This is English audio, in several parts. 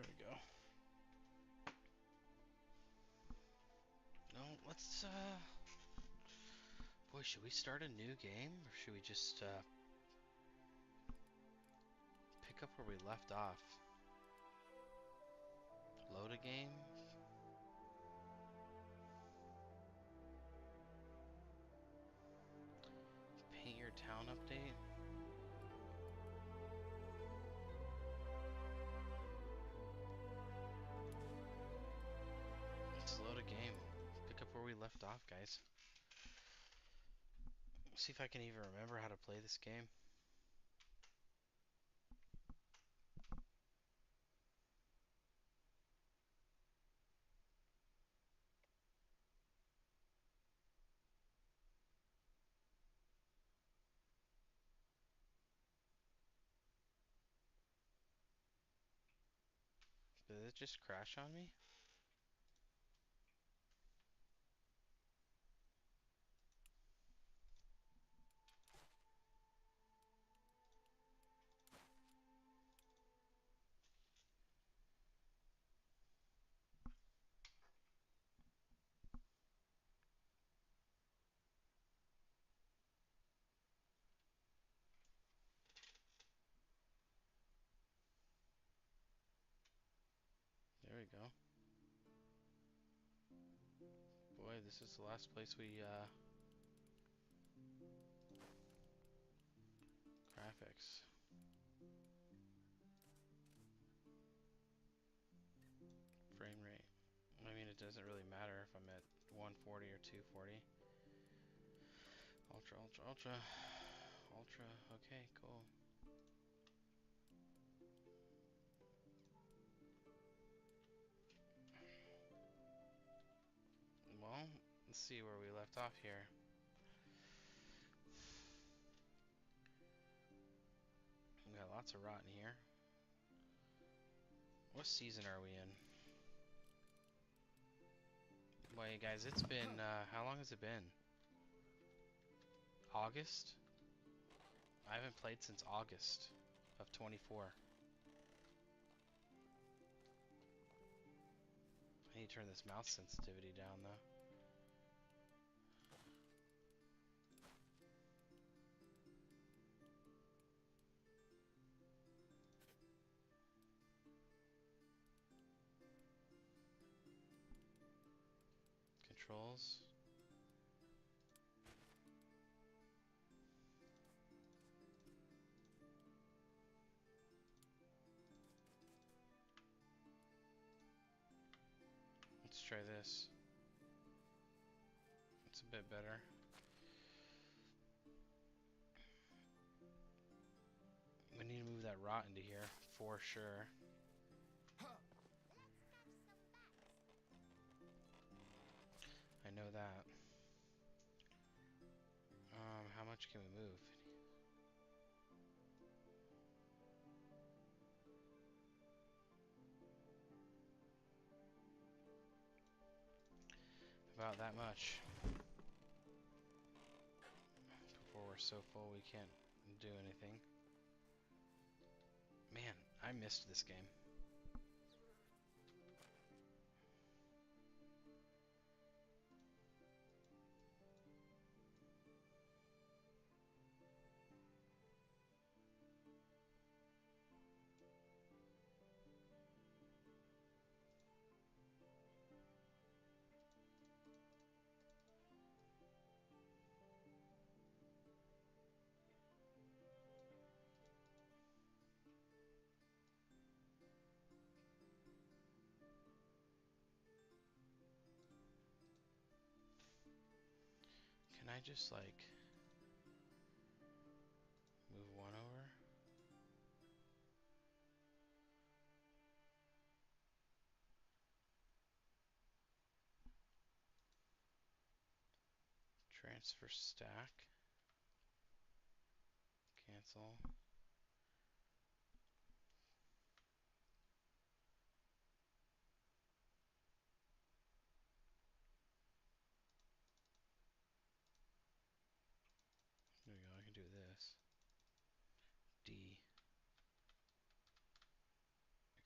There we go. No, let's boy, should we start a new game or should we just pick up where we left off? Load a game? Paint your town update? Let's load a game. Pick up where we left off, guys. See if I can even remember how to play this game. Did it just crash on me? There we go. Boy, this is the last place we graphics. Frame rate. I mean, it doesn't really matter if I'm at 140 or 240. Ultra, ultra, ultra. Ultra, okay, cool. Well, let's see where we left off here. We got lots of rot in here. What season are we in? Boy, guys, it's been, how long has it been? August? I haven't played since August of 24. I need to turn this mouse sensitivity down, though. Controls. Let's try this. It's a bit better. We need to move that rot into here, for sure. I know that. How much can we move? About that much. Before we're so full we can't do anything. Man, I missed this game. Can I just, like, move one over? Transfer stack. Cancel. There we go, I can do this. D.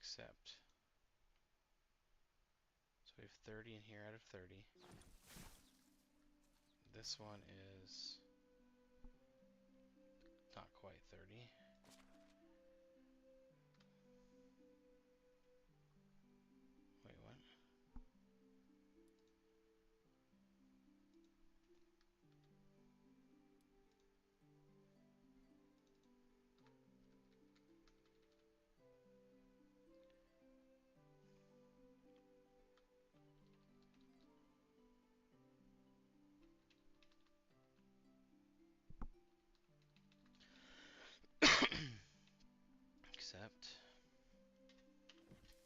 Accept. have 30 in here out of 30. This one is not quite 30. Wait, what? Accept.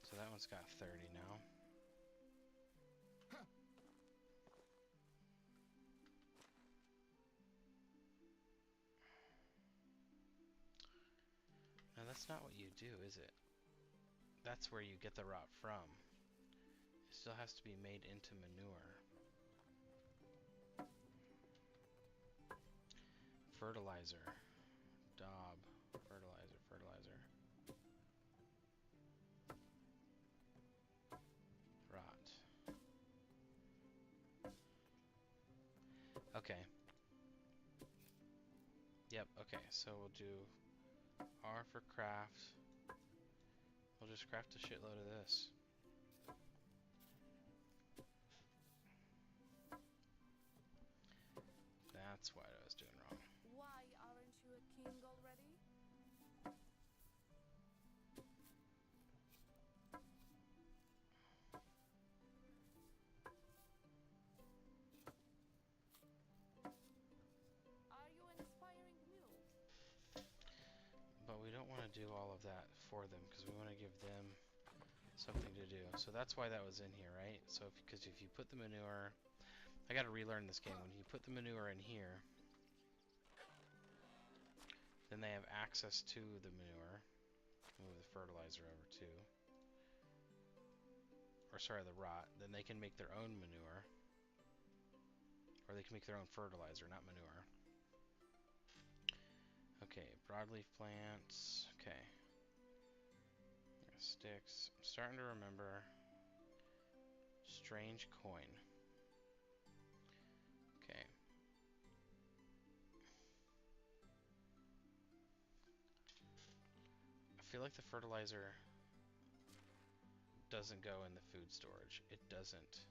So that one's got 30 now. Now that's not what you do, is it? That's where you get the rot from. It still has to be made into manure. Fertilizer. Daub. Fertilizer, fertilizer. Rot. Okay. Yep, okay, so we'll do R for craft. We'll just craft a shitload of this. That's what I was doing wrong. Why aren't you a king already? Are you inspiring mule? But we don't want to do all of that for them because we want to give them something to do. So that's why that was in here, right? So because if you put the manure, I got to relearn this game. When you put the manure in here, then they have access to the manure. Move the fertilizer over too. Or sorry, the rot. Then they can make their own manure. Or they can make their own fertilizer, not manure. Okay, broadleaf plants. Okay. Sticks. I'm starting to remember. Strange coin. Okay. I feel like the fertilizer doesn't go in the food storage. It doesn't.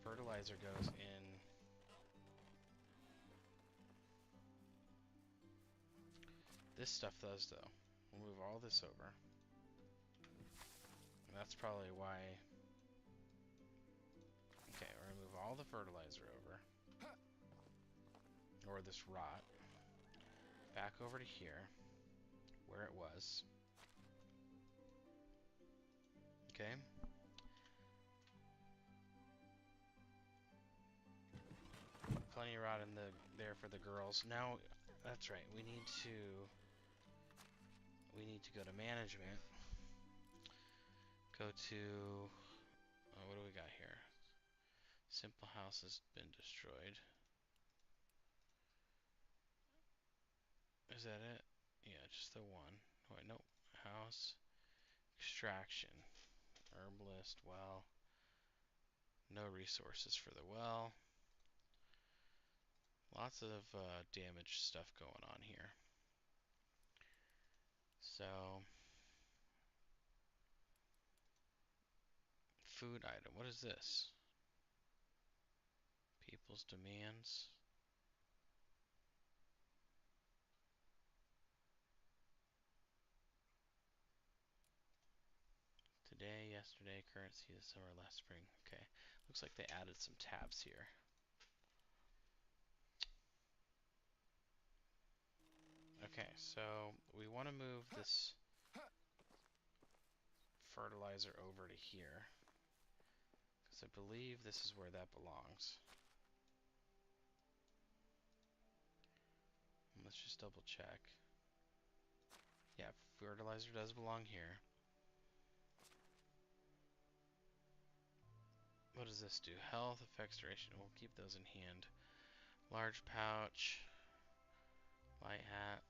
Fertilizer goes in. This stuff does, though. We'll move all this over. And that's probably why. Okay, we're gonna move all the fertilizer over. Or this rot. Back over to here. Where it was. Okay. Plenty of rot in there for the girls. Now, that's right. We need to go to management. Go to what do we got here? Simple house has been destroyed. Is that it? Yeah, just the one. Wait, nope. House. Extraction. Herbalist. Well. No resources for the well. Lots of damaged stuff going on here. So. Food item. What is this? People's demands. Today, yesterday, currency, this summer, last spring. Okay. Looks like they added some tabs here. Okay, so we want to move this fertilizer over to here. Because I believe this is where that belongs. Let's just double check. Yeah, fertilizer does belong here. What does this do? Health, effects, duration. We'll keep those in hand. Large pouch. Light hat.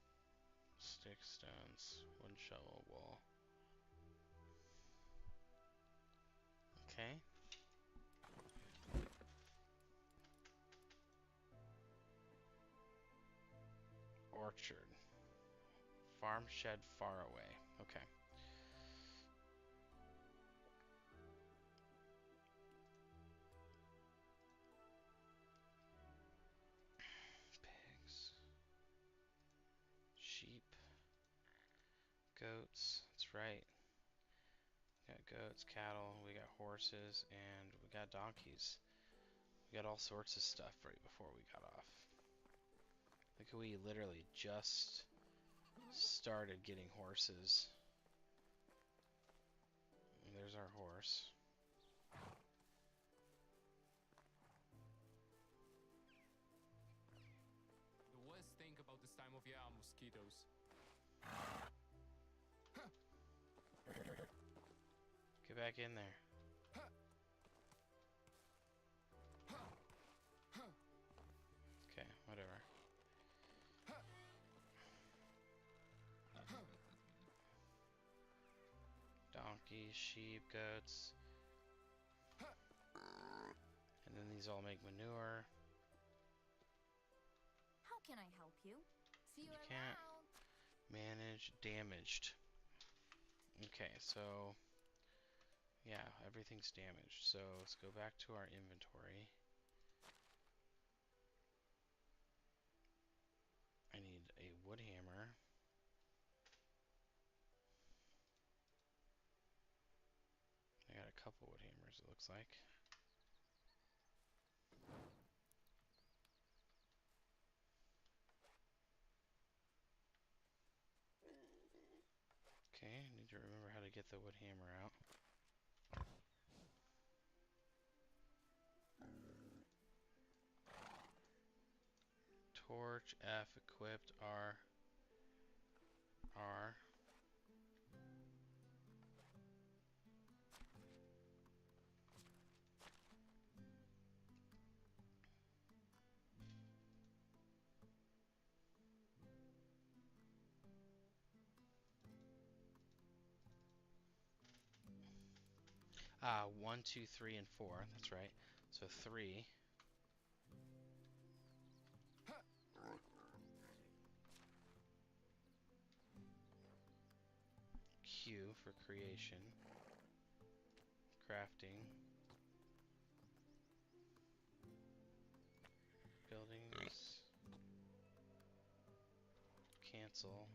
Stick, stones. Wooden shovel, wall. Okay. Orchard. Farm shed far away. Okay. Pigs. Sheep. Goats. That's right. We got goats, cattle, we got horses, and we got donkeys. We got all sorts of stuff right before we got off. Like we literally just started getting horses. And there's our horse. The worst thing about this time of year are mosquitoes. Get back in there. Okay, whatever. Donkeys, sheep, goats. And then these all make manure. How can I help you? See you can't. around. Manage damaged. Okay, so yeah, everything's damaged. So let's go back to our inventory. I need a wood hammer. I got a couple wood hammers, it looks like. Okay, I need to remember how to get the wood hammer out. Torch, F, equipped, R. R. Ah, 1, 2, 3, and 4. That's right. So 3. Q for creation. Crafting. Buildings. Cancel.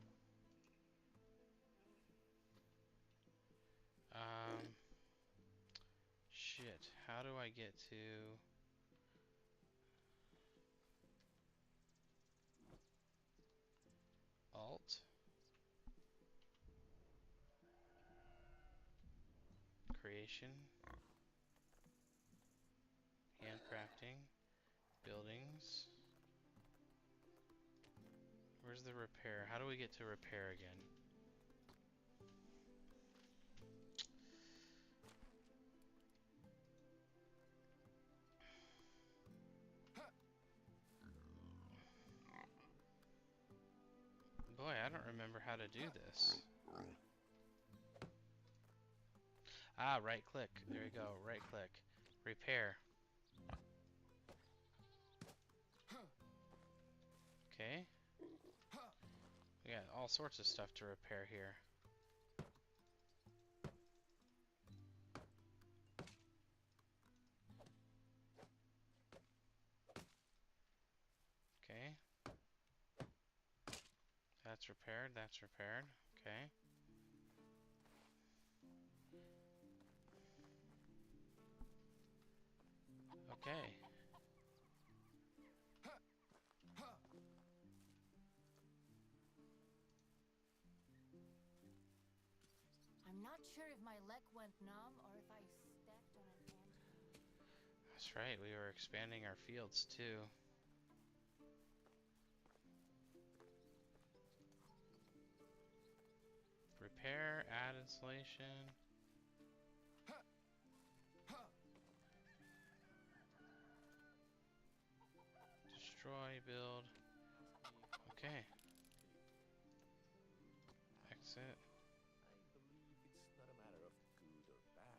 Shit. How do I get to... Alt? Creation. Handcrafting. Buildings. Where's the repair? How do we get to repair again? Boy, I don't remember how to do this. Ah, right click. There you go. Right click. Repair. Okay. We got all sorts of stuff to repair here. Okay. That's repaired. That's repaired. Okay. Okay. I'm not sure if my leg went numb or if I stepped on an ant. That's right. We were expanding our fields too. Repair, add insulation. Destroy, build. Okay. Exit. I believe it's not a matter of good or bad.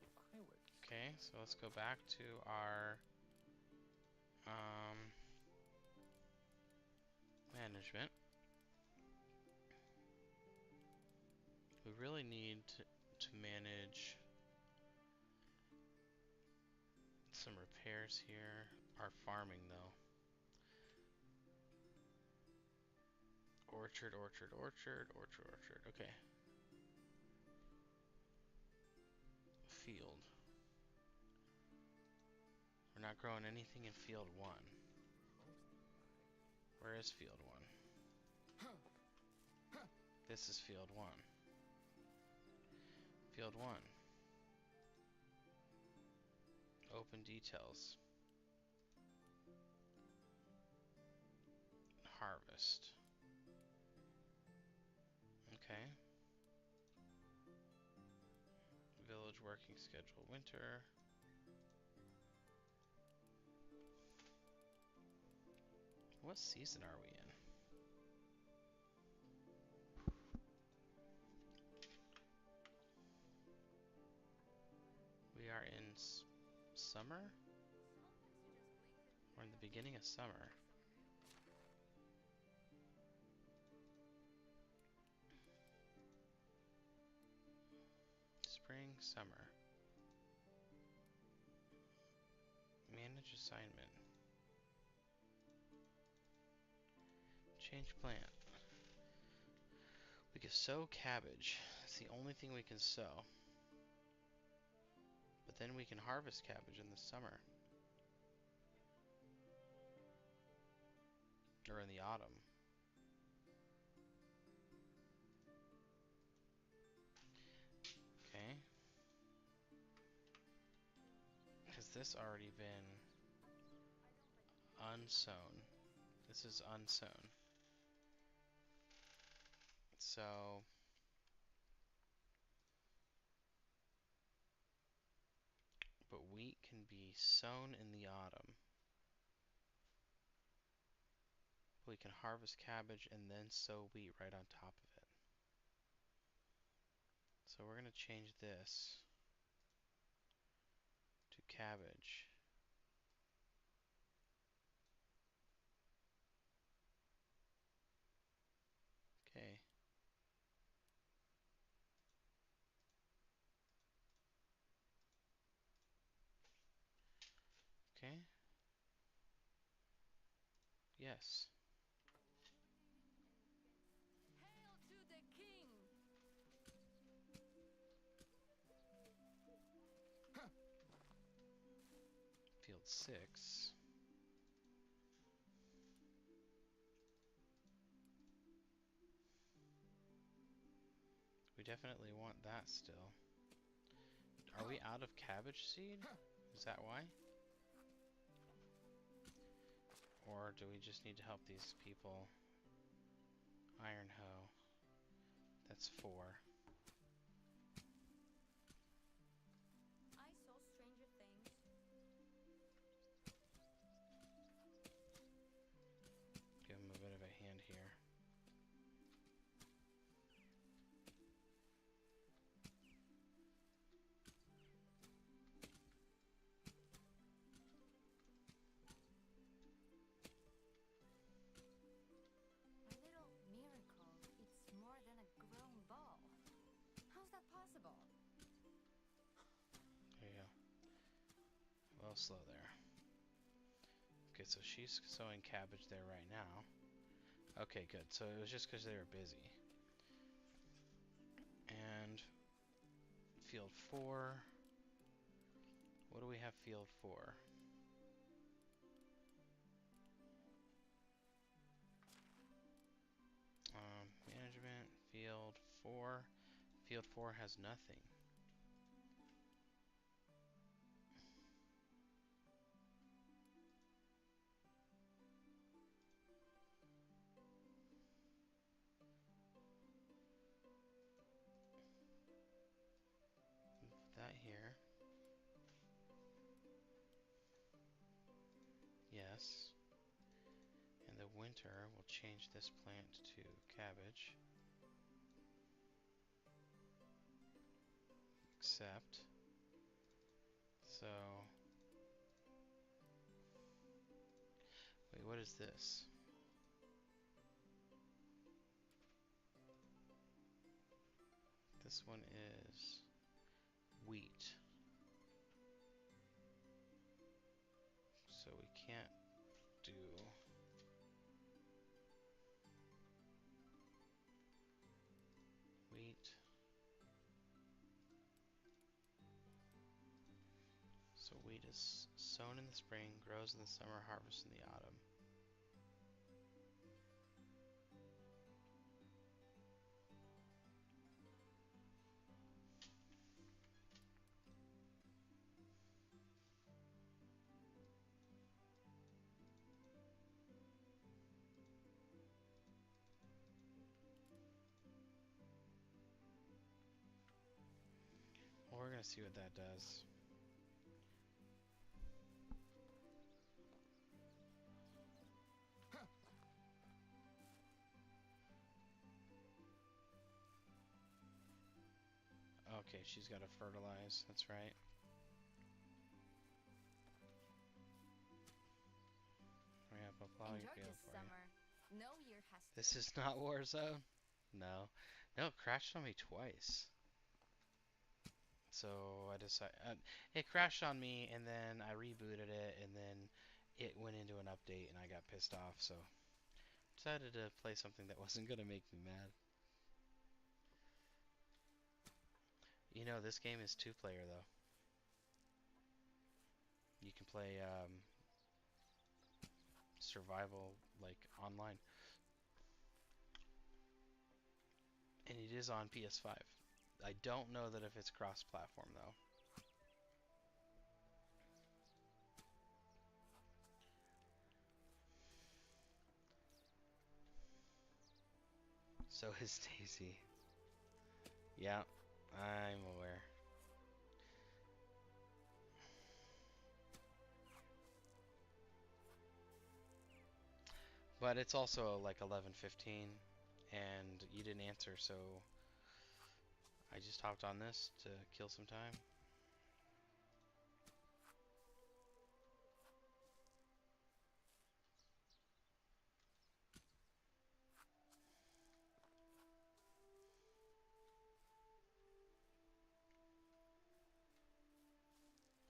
If I were Okay, so let's go back to our management. We really need to manage some repairs here. Our farming, though. Orchard, orchard, orchard, orchard, orchard. Okay. Field. We're not growing anything in field 1. Where is field 1? This is field 1. Field 1. Open details. Harvest. Okay. Village working schedule. Winter. What season are we in? We are in summer? We're in the beginning of summer. Spring, summer. Manage assignment. Change plant. We can sow cabbage. That's the only thing we can sow. But then we can harvest cabbage in the summer. Or in the autumn. Okay. Has this already been unsown? This is unsown. So but wheat can be sown in the autumn. We can harvest cabbage and then sow wheat right on top of it. So we're going to change this to cabbage. Okay. Okay. Yes. Hail to the king! Field 6. We definitely want that still. Are we out of cabbage seed? Is that why? Or do we just need to help these people? Iron hoe. That's 4. I saw stranger things. Give him a bit of a hand here. A little miracle. It's more than a grown ball. How's that possible? There you go. Well, slow there. Okay, so she's sowing cabbage there right now. Okay, good. So it was just because they were busy. And field 4. What do we have field 4? Management, field 4. Field 4 has nothing. That here. Yes. In the winter, we'll change this plant to cabbage. Except, this So, wait, what is this? This one is wheat. So we can't do wheat. So wheat is sown in the spring, grows in the summer, harvested in the autumn. Well, we're gonna see what that does. Okay, she's got to fertilize, that's right. We have a plowing Enjoy field this for you. summer. No year has to. This is not Warzone? No. No, it crashed on me twice. So I decided it crashed on me, and then I rebooted it, and then it went into an update, and I got pissed off. So decided to play something that wasn't gonna make me mad. You know, this game is two-player though. You can play survival like online, and it is on PS5. I don't know that if it's cross-platform though. So is Daisy. Yeah, I'm aware. But it's also like 11:15, and you didn't answer, so I just hopped on this to kill some time.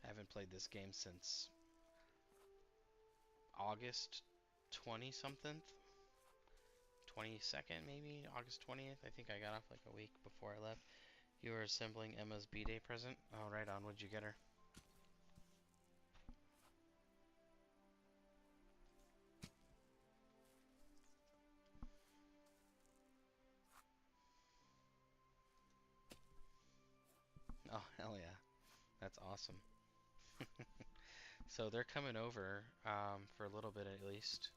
I haven't played this game since August 20 something, 22nd maybe, August 20th. I think I got off like a week before I left. You were assembling Emma's B-Day present? Oh, right on. What'd you get her? Oh, hell yeah. That's awesome. So they're coming over for a little bit at least.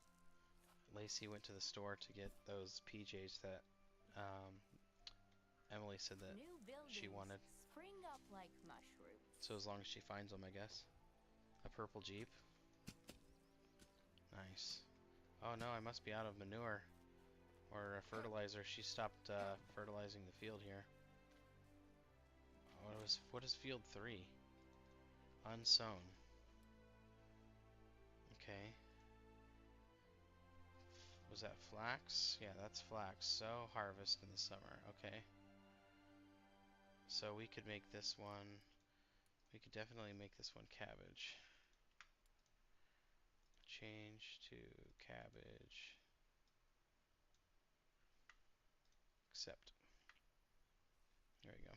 Lacey went to the store to get those PJs that Emily said that New she buildings wanted. spring up like mushrooms. So as long as she finds them, I guess. A purple Jeep. Nice. Oh no, I must be out of manure or fertilizer. She stopped fertilizing the field here. What is field 3? Unsown. Okay. Was that flax? Yeah, that's flax. So harvest in the summer. Okay. So we could make this one. We could definitely make this one cabbage. Change to cabbage. Accept. There we go.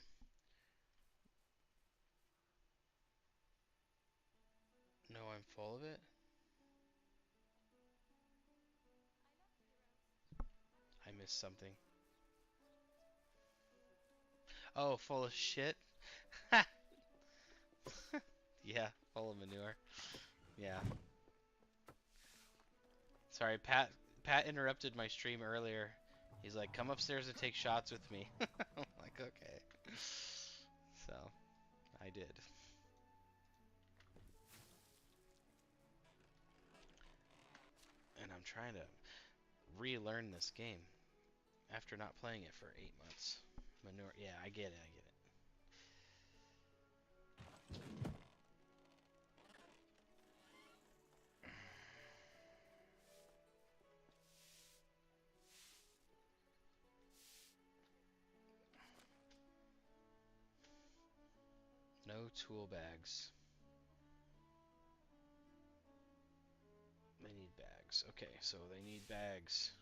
No, I'm full of it. I missed something. Oh, full of shit? Yeah, full of manure. Yeah. Sorry, Pat interrupted my stream earlier. He's like, "Come upstairs and take shots with me." I'm like, "Okay." So, I did. And I'm trying to relearn this game after not playing it for 8 months. Manure. Yeah, I get it. I get it. No tool bags. They need bags. Okay, so they need bags.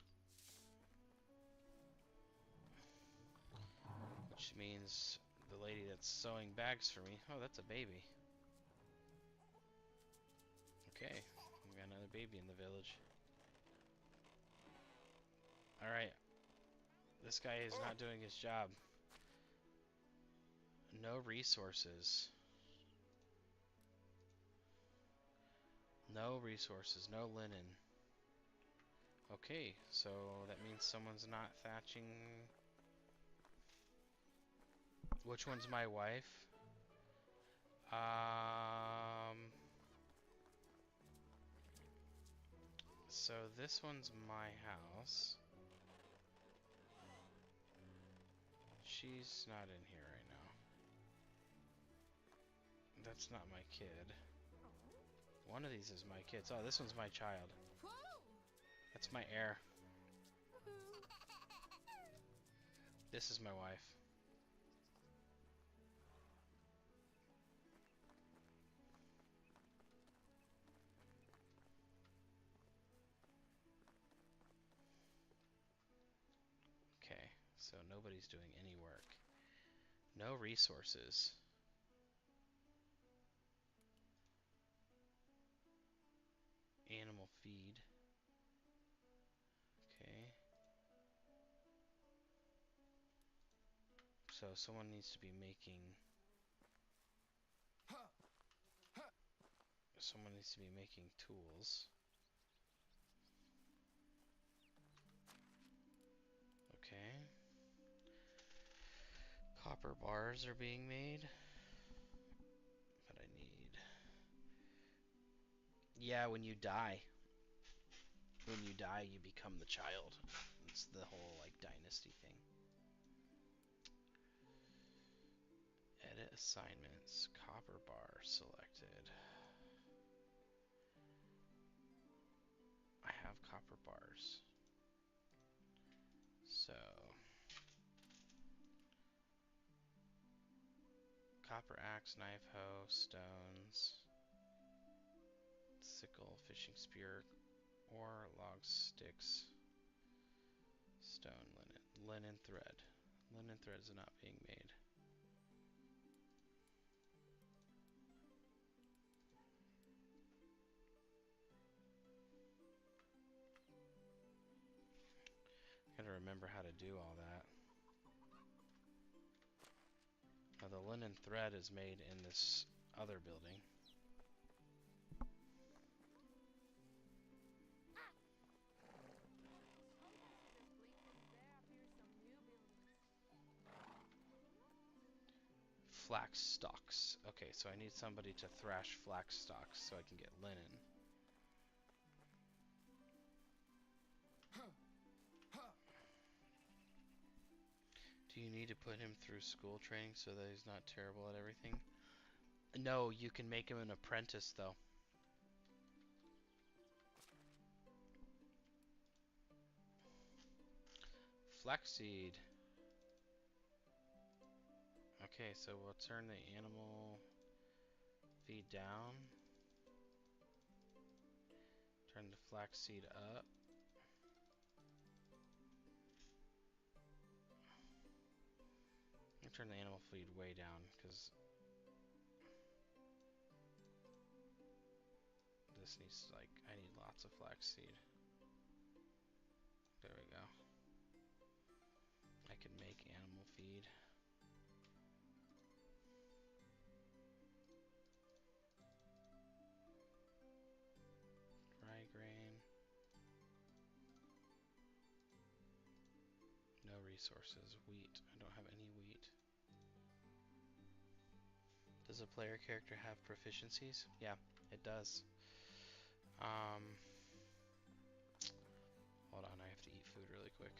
Which means the lady that's sewing bags for me. Oh, that's a baby. Okay, we got another baby in the village. Alright. This guy is not doing his job. No resources. No resources, no linen. Okay, so that means someone's not thatching. Which one's my wife? So this one's my house. She's not in here right now. That's not my kid. One of these is my kids. Oh, this one's my child. That's my heir. This is my wife. Okay, so nobody's doing any work. No resources. Animal feed. Okay. So someone needs to be making... Someone needs to be making tools. Okay. Copper bars are being made. But I need... Yeah, when you die. When you die, you become the child. It's the whole, like, dynasty thing. Edit assignments. Copper bar selected. I have copper bars. So... Copper axe, knife, hoe, stones, sickle, fishing spear, ore, logs, sticks, stone, linen thread. Linen threads are not being made. Gotta remember how to do all that. Now the linen thread is made in this other building. Flax stalks. Okay, so I need somebody to thrash flax stalks so I can get linen. Do you need to put him through school training so that he's not terrible at everything? No, you can make him an apprentice though. Flaxseed. Okay, so we'll turn the animal feed down. Turn the flaxseed up. Turn the animal feed way down because this needs like I need lots of flaxseed. There we go. I can make animal feed. Rye grain. No resources. Wheat. I don't have any wheat. Does a player character have proficiencies? Yeah, it does. Hold on, I have to eat food really quick.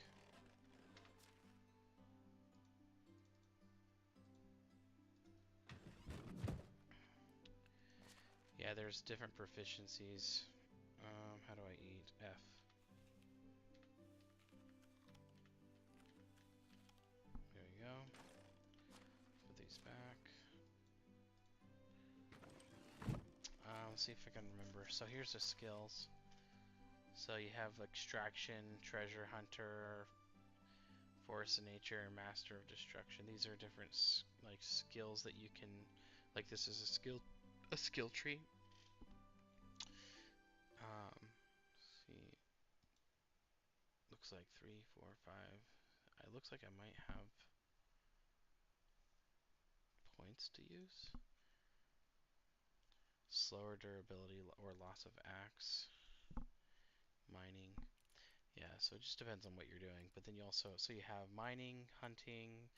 Yeah, there's different proficiencies. How do I eat? F. There we go. Put these back. see if I can remember. So here's the skills. So you have extraction, treasure hunter, force of nature, and master of destruction. These are different like skills that you can, like this is a skill tree. Let's see, looks like 3, 4, 5. It looks like I might have points to use. Slower durability or loss of axe. Mining. Yeah, so it just depends on what you're doing. But then you also, so you have mining, hunting,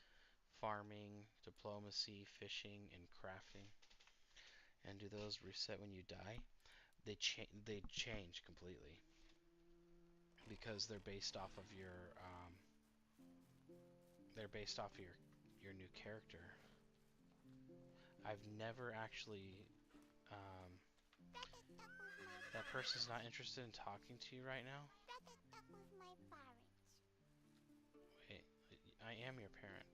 farming, diplomacy, fishing, and crafting. And do those reset when you die? They change completely because they're based off of your new character. I've never actually that person's not interested in talking to you right now. Wait, I am your parent.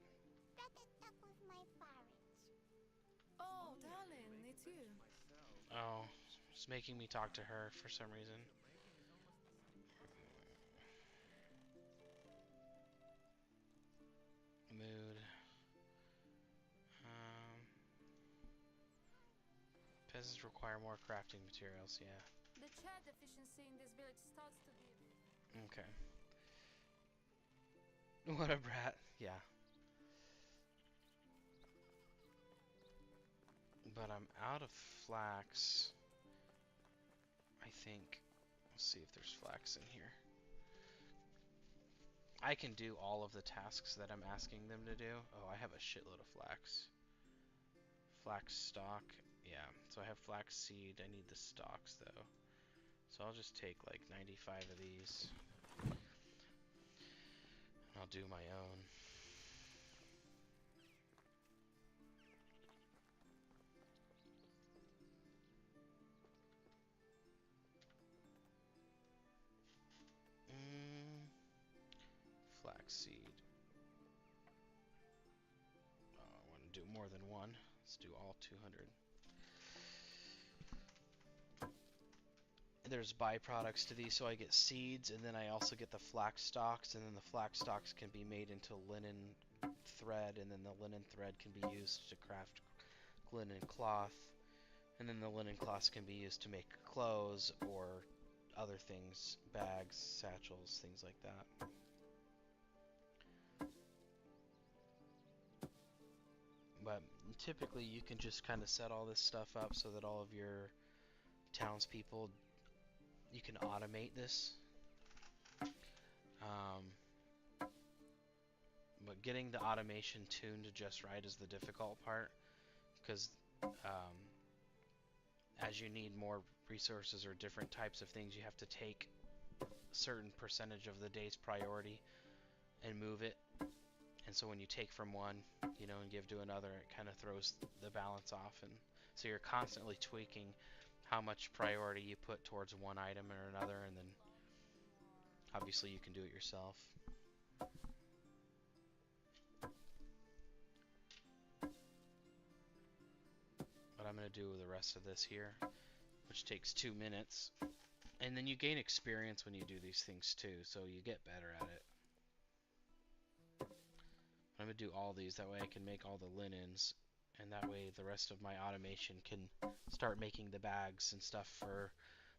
Oh, darling, it's you. Oh, it's making me talk to her for some reason. Mood. Peasants require more crafting materials, yeah. The chat efficiency in this village starts to be... Okay. What a brat. Yeah. But I'm out of flax. I think. Let's see if there's flax in here. I can do all of the tasks that I'm asking them to do. Oh, I have a shitload of flax. Flax stalk. Yeah, so I have flax seed. I need the stalks though. So I'll just take like 95 of these. I'll do my own. Flaxseed. Oh, I want to do more than one. Let's do all 200. There's byproducts to these, so I get seeds, and then I also get the flax stalks, and then the flax stalks can be made into linen thread, and then the linen thread can be used to craft linen cloth, and then the linen cloths can be used to make clothes or other things, bags, satchels, things like that. But typically you can just kind of set all this stuff up so that all of your townspeople, you can automate this. But getting the automation tuned just right is the difficult part, because as you need more resources or different types of things, you have to take a certain percentage of the day's priority and move it. And so when you take from one, you know, and give to another, it kind of throws the balance off. And so you're constantly tweaking how much priority you put towards one item or another, and then obviously you can do it yourself. But I'm going to do the rest of this here, which takes 2 minutes. And then you gain experience when you do these things too, so you get better at it. I'm going to do all these, that way I can make all the linens, and that way the rest of my automation can start making the bags and stuff for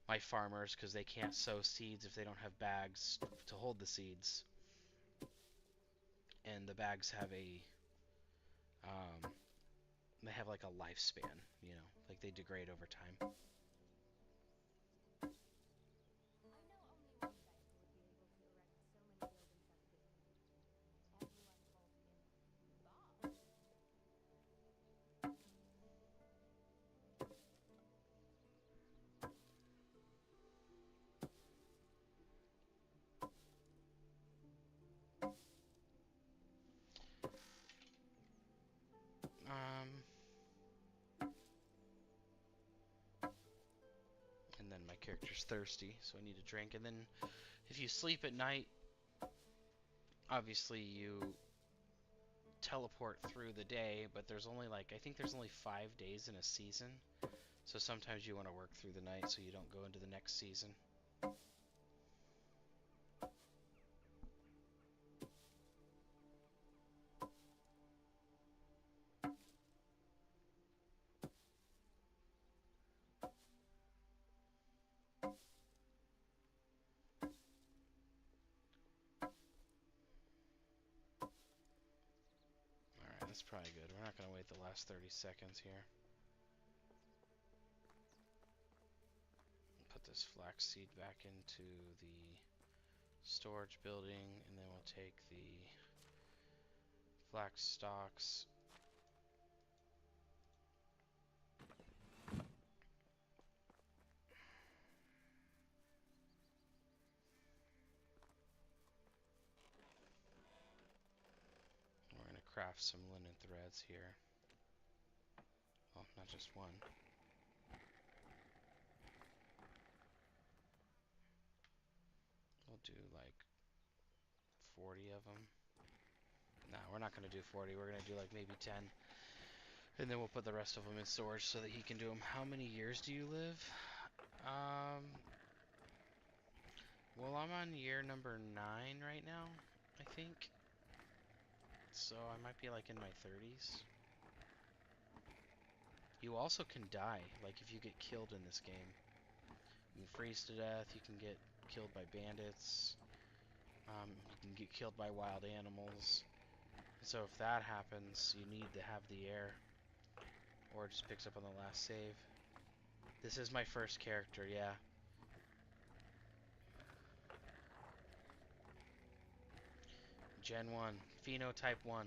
my farmers, because they can't sow seeds if they don't have bags to hold the seeds. And the bags have they have like a lifespan, you know, like they degrade over time. And then my character's thirsty, so I need a drink. And then if you sleep at night, obviously you teleport through the day, but there's only like, I think there's only 5 days in a season. So sometimes you want to work through the night so you don't go into the next season. Alright, that's probably good. We're not going to wait the last 30 seconds here. Put this flaxseed back into the storage building, and then we'll take the flax stalks. We're going to craft some linen threads here. Well, not just one. We'll do like 40 of them. Nah, we're not going to do 40. We're going to do like maybe 10. And then we'll put the rest of them in storage so that he can do them. How many years do you live? Well, I'm on year number 9 right now, I think. So I might be like in my 30s. You also can die, like if you get killed in this game. You can freeze to death, you can get killed by bandits, you can get killed by wild animals. So if that happens, you need to have the air, or it just picks up on the last save. This is my first character, yeah. Gen 1, Phenotype 1.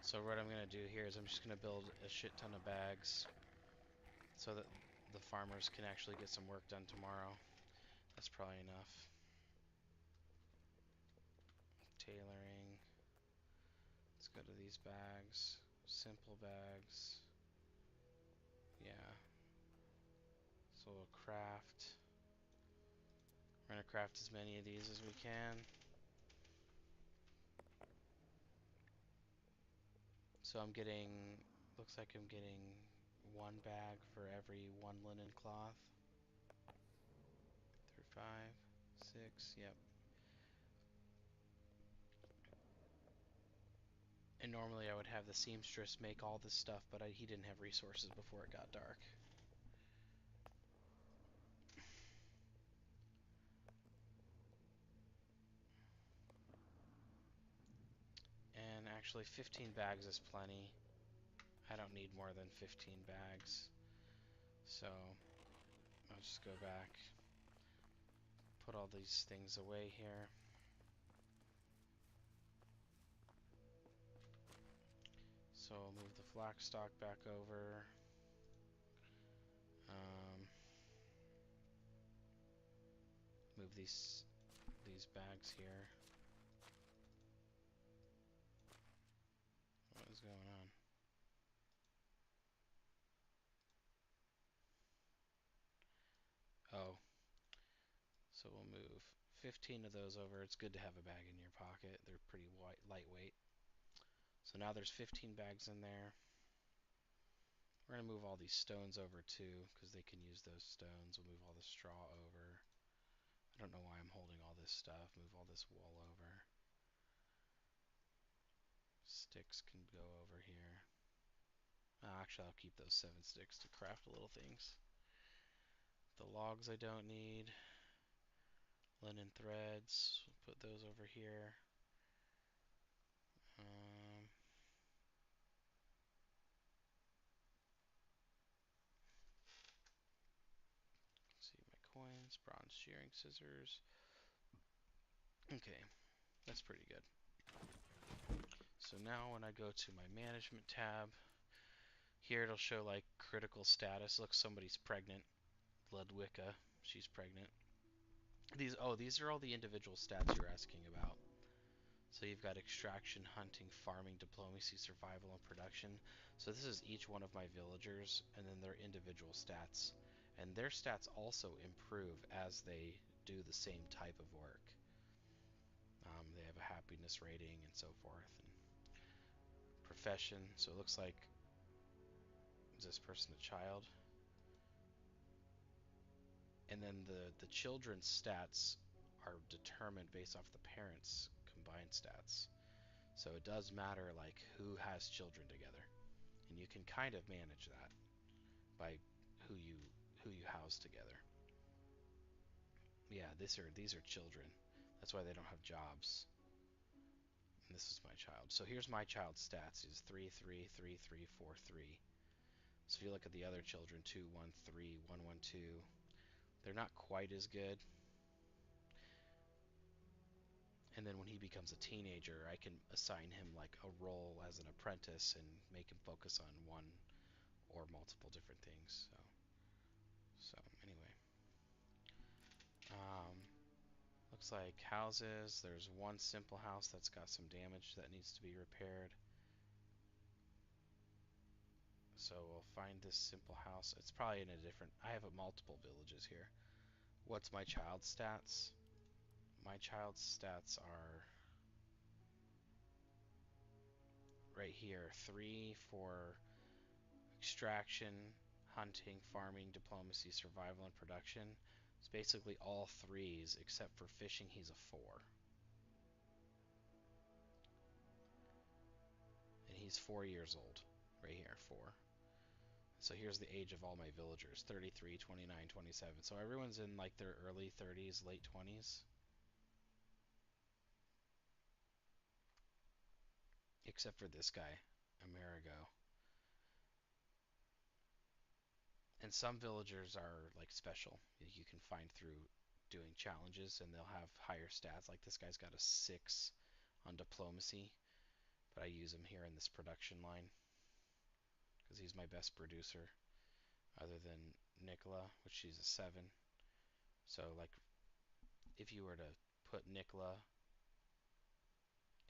So what I'm going to do here is I'm just going to build a shit ton of bags so that the farmers can actually get some work done tomorrow. That's probably enough. Tailoring. Let's go to these bags. Simple bags. Yeah. So we'll craft. We're going to craft as many of these as we can. So I'm getting, looks like I'm getting 1 bag for every 1 linen cloth. 3, 5, 6, yep. And normally I would have the seamstress make all this stuff, but he didn't have resources before it got dark. And actually 15 bags is plenty. I don't need more than 15 bags. So I'll just go back, put all these things away here. So I'll move the flax stock back over. Move these bags here. What is going on? Oh. So we'll move 15 of those over. It's good to have a bag in your pocket. They're pretty lightweight. So now there's 15 bags in there. We're going to move all these stones over too, because they can use those stones. We'll move all the straw over. I don't know why I'm holding all this stuff. Move all this wool over. Sticks can go over here. Actually, I'll keep those 7 sticks to craft little things. The logs I don't need. Linen threads. We'll put those over here. See my coins, bronze shearing scissors. Okay, that's pretty good. So now when I go to my management tab, here it'll show like critical status. Look, somebody's pregnant. Ludwika, she's pregnant. These are all the individual stats you're asking about. So you've got extraction, hunting, farming, diplomacy, survival, and production. So this is each one of my villagers, and then their individual stats. And their stats also improve as they do the same type of work. They have a happiness rating and so forth. And profession, so it looks like, is this person a child? And then the children's stats are determined based off the parents' combined stats. So it does matter like who has children together. And you can kind of manage that by who you house together. Yeah, these are children. That's why they don't have jobs. And this is my child. So here's my child's stats. Is 3 3 3 3 4 3. So if you look at the other children, 2 1 3 1 1 2, they're not quite as good. And then when he becomes a teenager, I can assign him like a role as an apprentice and make him focus on one or multiple different things. So anyway, looks like houses. There's one simple house that's got some damage that needs to be repaired. So we'll find this simple house. It's probably in a different. I have multiple villages here. What's my child's stats? My child's stats are right here. 3 for extraction, hunting, farming, diplomacy, survival, and production. It's basically all 3s except for fishing. He's a 4. And he's 4 years old. Right here, 4. So here's the age of all my villagers. 33, 29, 27. So everyone's in like their early 30s, late 20s. Except for this guy, Amerigo. And some villagers are like special. You can find through doing challenges and they'll have higher stats. Like this guy's got a 6 on diplomacy, but I use him here in this production line because he's my best producer other than Nicola, which she's a 7. So like if you were to put Nicola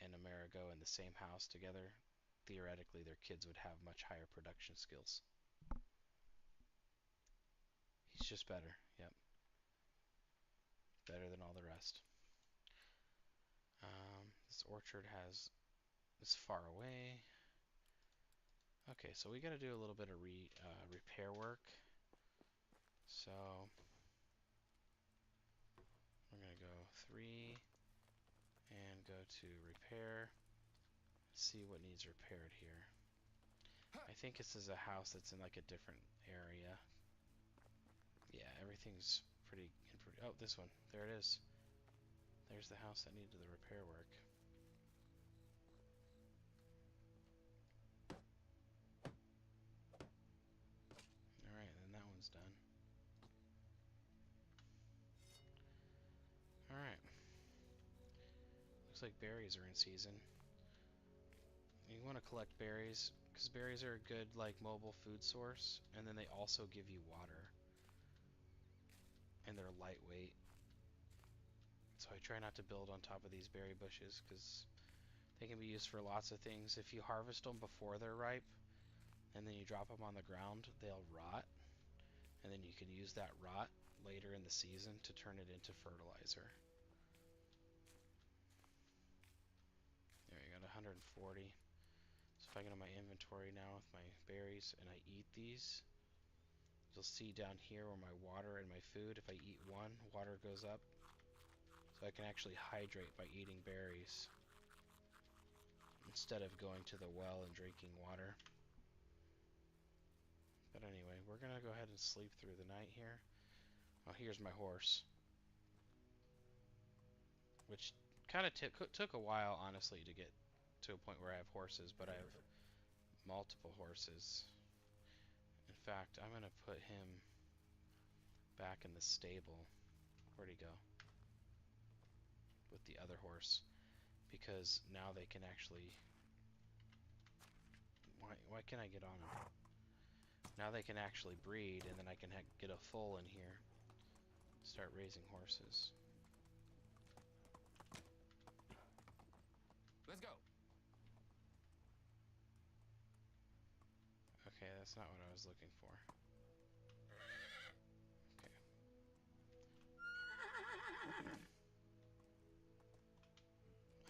and Amerigo in the same house together, theoretically their kids would have much higher production skills. He's just better, yep. Better than all the rest. This orchard is far away. Okay, so we got to do a little bit of repair work. So we're going to go 3 and go to repair. See what needs repaired here. I think this is a house that's in like a different area. Yeah, everything's pretty. Oh, this one. There it is. There's the house that needed the repair work. Alright, then that one's done. Alright. Looks like berries are in season. You want to collect berries, because berries are a good like mobile food source, and then they also give you water. And they're lightweight. So I try not to build on top of these berry bushes, because they can be used for lots of things. If you harvest them before they're ripe, and then you drop them on the ground, they'll rot. And then you can use that rot later in the season to turn it into fertilizer. There, you got 140. So if I go to my inventory now with my berries and I eat these, you'll see down here where my water and my food, if I eat one, water goes up. So I can actually hydrate by eating berries instead of going to the well and drinking water. But anyway, we're going to go ahead and sleep through the night here. Oh, here's my horse. Which kind of took a while, honestly, to get to a point where I have horses, but I have multiple horses. In fact, I'm going to put him back in the stable. Where'd he go? With the other horse. Because now they can actually... Why can't I get on him? Now they can actually breed, and then I can get a foal in here. Start raising horses. Okay, that's not what I was looking for. Okay.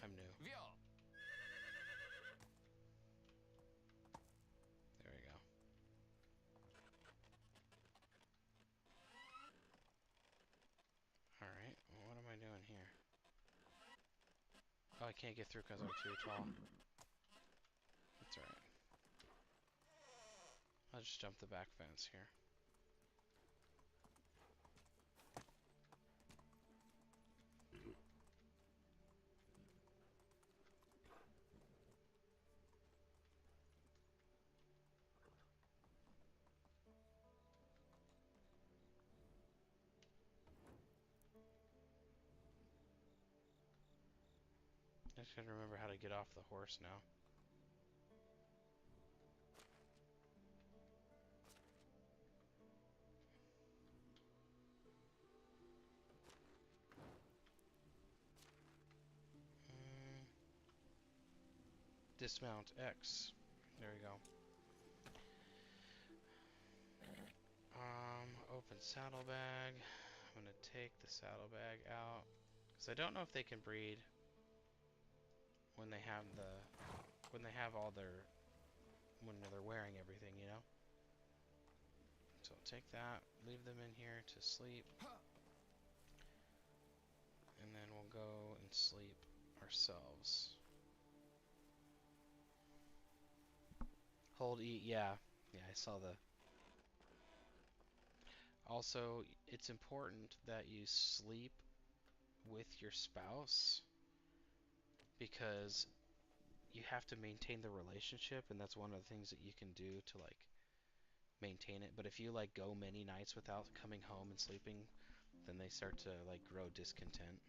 I'm new. Via. There we go. Alright, well, what am I doing here? Oh, I can't get through because I'm too tall. That's alright. I'll just jump the back fence here. I just gotta remember how to get off the horse now. Dismount X. There we go. Open saddlebag. I'm gonna take the saddlebag out because I don't know if they can breed when they have all their when they're wearing everything, you know. So I'll take that, leave them in here to sleep, and then we'll go and sleep ourselves. Hold E, yeah, I saw the. Also, it's important that you sleep with your spouse because you have to maintain the relationship, and that's one of the things that you can do to like maintain it. But if you like go many nights without coming home and sleeping, then they start to like grow discontent.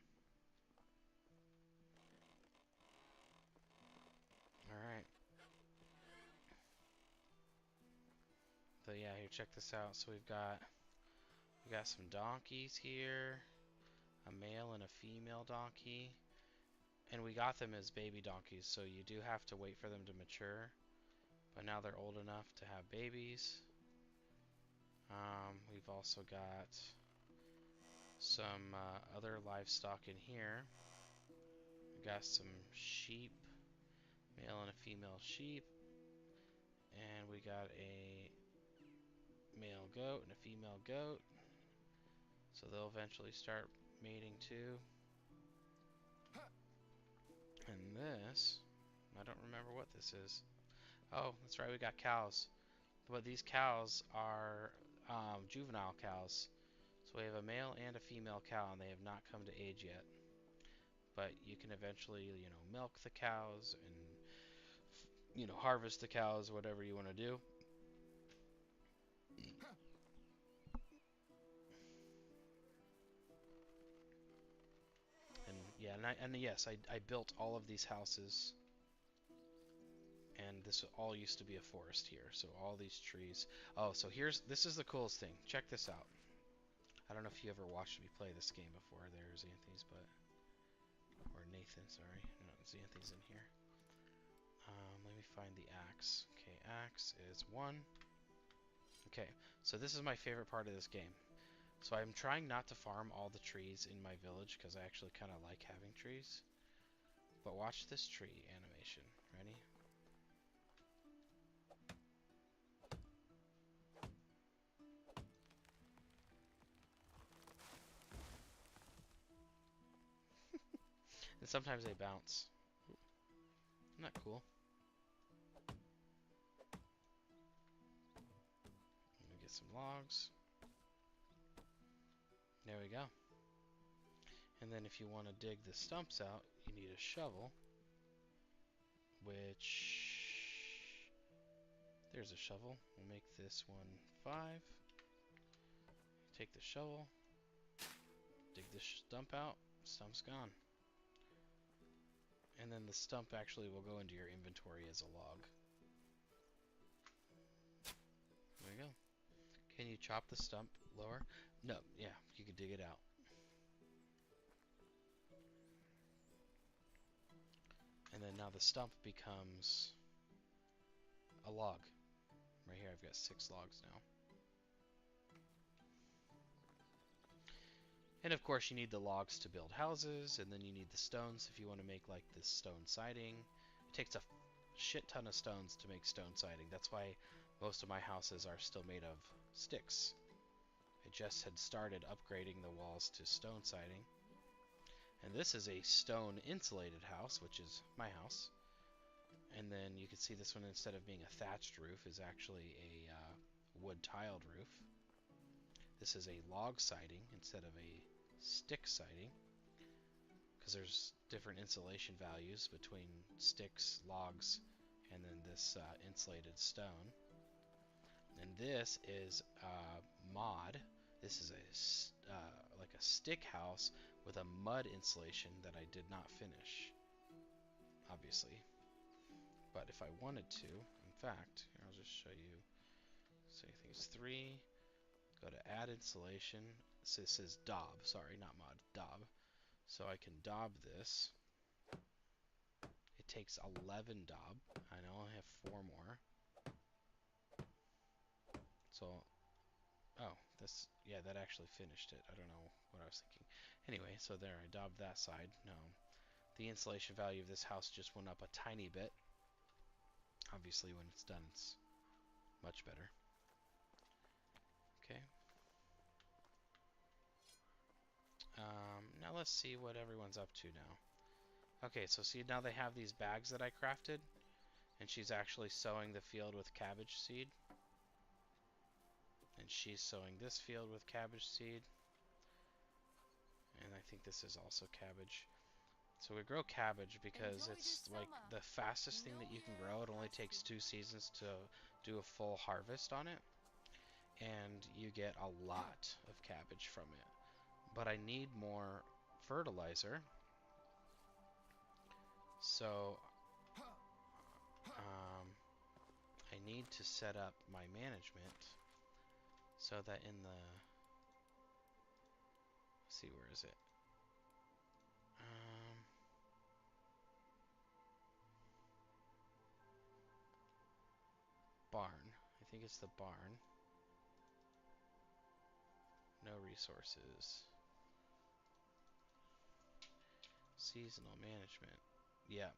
Alright. So yeah, here, check this out. So we got some donkeys here, a male and a female donkey, and we got them as baby donkeys, so you do have to wait for them to mature, but now they're old enough to have babies. We've also got some other livestock in here. We got some sheep, male and a female sheep, and we got a male goat and a female goat. So they'll eventually start mating too. And this, I don't remember what this is. Oh, that's right, we got cows. But these cows are juvenile cows. So we have a male and a female cow, and they have not come to age yet. But you can eventually, you know, milk the cows and, you know, harvest the cows, whatever you want to do. And yeah, and yes, I built all of these houses, and this all used to be a forest here. So all these trees. Oh, so this is the coolest thing. Check this out. I don't know if you ever watched me play this game before. There's Xanthes, or Nathan, sorry. No, Xanthes in here. Let me find the axe. Okay, axe is 1. Okay, so this is my favorite part of this game. So I'm trying not to farm all the trees in my village because I actually kind of like having trees. But watch this tree animation. Ready? And sometimes they bounce. Isn't that cool? Let me get some logs. There we go. And then if you want to dig the stumps out, you need a shovel. Which... There's a shovel. We'll make this one 5. Take the shovel. Dig the stump out. Stump's gone. And then the stump actually will go into your inventory as a log. There you go. Can you chop the stump lower? No, yeah, you can dig it out. And then now the stump becomes a log, Right here I've got 6 logs now. And of course you need the logs to build houses, and then you need the stones if you want to make like this stone siding. It takes a shit ton of stones to make stone siding. That's why most of my houses are still made of sticks. I just had started upgrading the walls to stone siding. And this is a stone insulated house, which is my house. And then you can see this one, instead of being a thatched roof, is actually a wood tiled roof. This is a log siding instead of a stick siding, because there's different insulation values between sticks, logs, and then this insulated stone. And this is mod. This is like a stick house with a mud insulation that I did not finish, obviously. But if I wanted to, in fact, here I'll just show you. Say things 3. Go to add insulation. So this is daub. Sorry, not mod. Daub. So I can daub this. It takes 11 daub. I only have 4 more. So, oh, this, yeah, that actually finished it. I don't know what I was thinking. Anyway, so there, I daubed that side. No, the insulation value of this house just went up a tiny bit. Obviously, when it's done, it's much better. Okay. Now let's see what everyone's up to now. Okay, so see, now they have these bags that I crafted, and she's actually sowing the field with cabbage seed. And she's sowing this field with cabbage seed. And I think this is also cabbage. So we grow cabbage because it's like the fastest thing that you can grow. It only takes 2 seasons to do a full harvest on it. And you get a lot of cabbage from it. But I need more fertilizer. So I need to set up my management so that in the, let's see, where is it? Barn. I think it's the barn. No resources. Seasonal management. Yeah.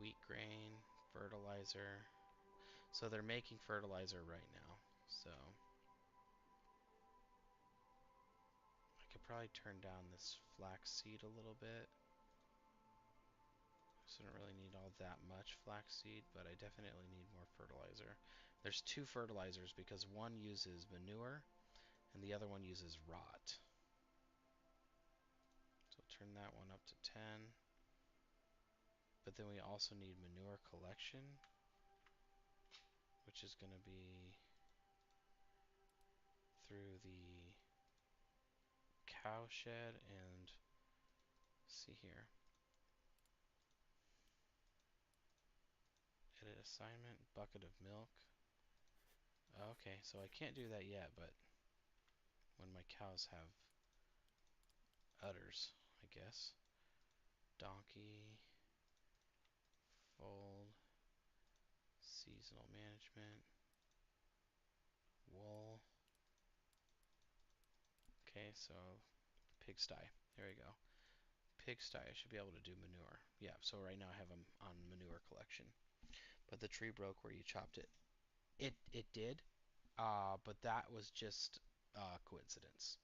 Wheat grain, fertilizer. So they're making fertilizer right now. So I could probably turn down this flax seed a little bit. So I don't really need all that much flaxseed, but I definitely need more fertilizer. There's 2 fertilizers because one uses manure and the other one uses rot. So turn that one up to 10. But then we also need manure collection, which is going to be through the cow shed and, see here. Edit assignment, bucket of milk. Okay, so I can't do that yet, but when my cows have udders, I guess. Donkey, fold, seasonal management, wool. Okay, so pigsty. There we go. Pigsty, I should be able to do manure. Yeah, so right now I have them on manure collection. But the tree broke where you chopped it. It did, but that was just coincidence.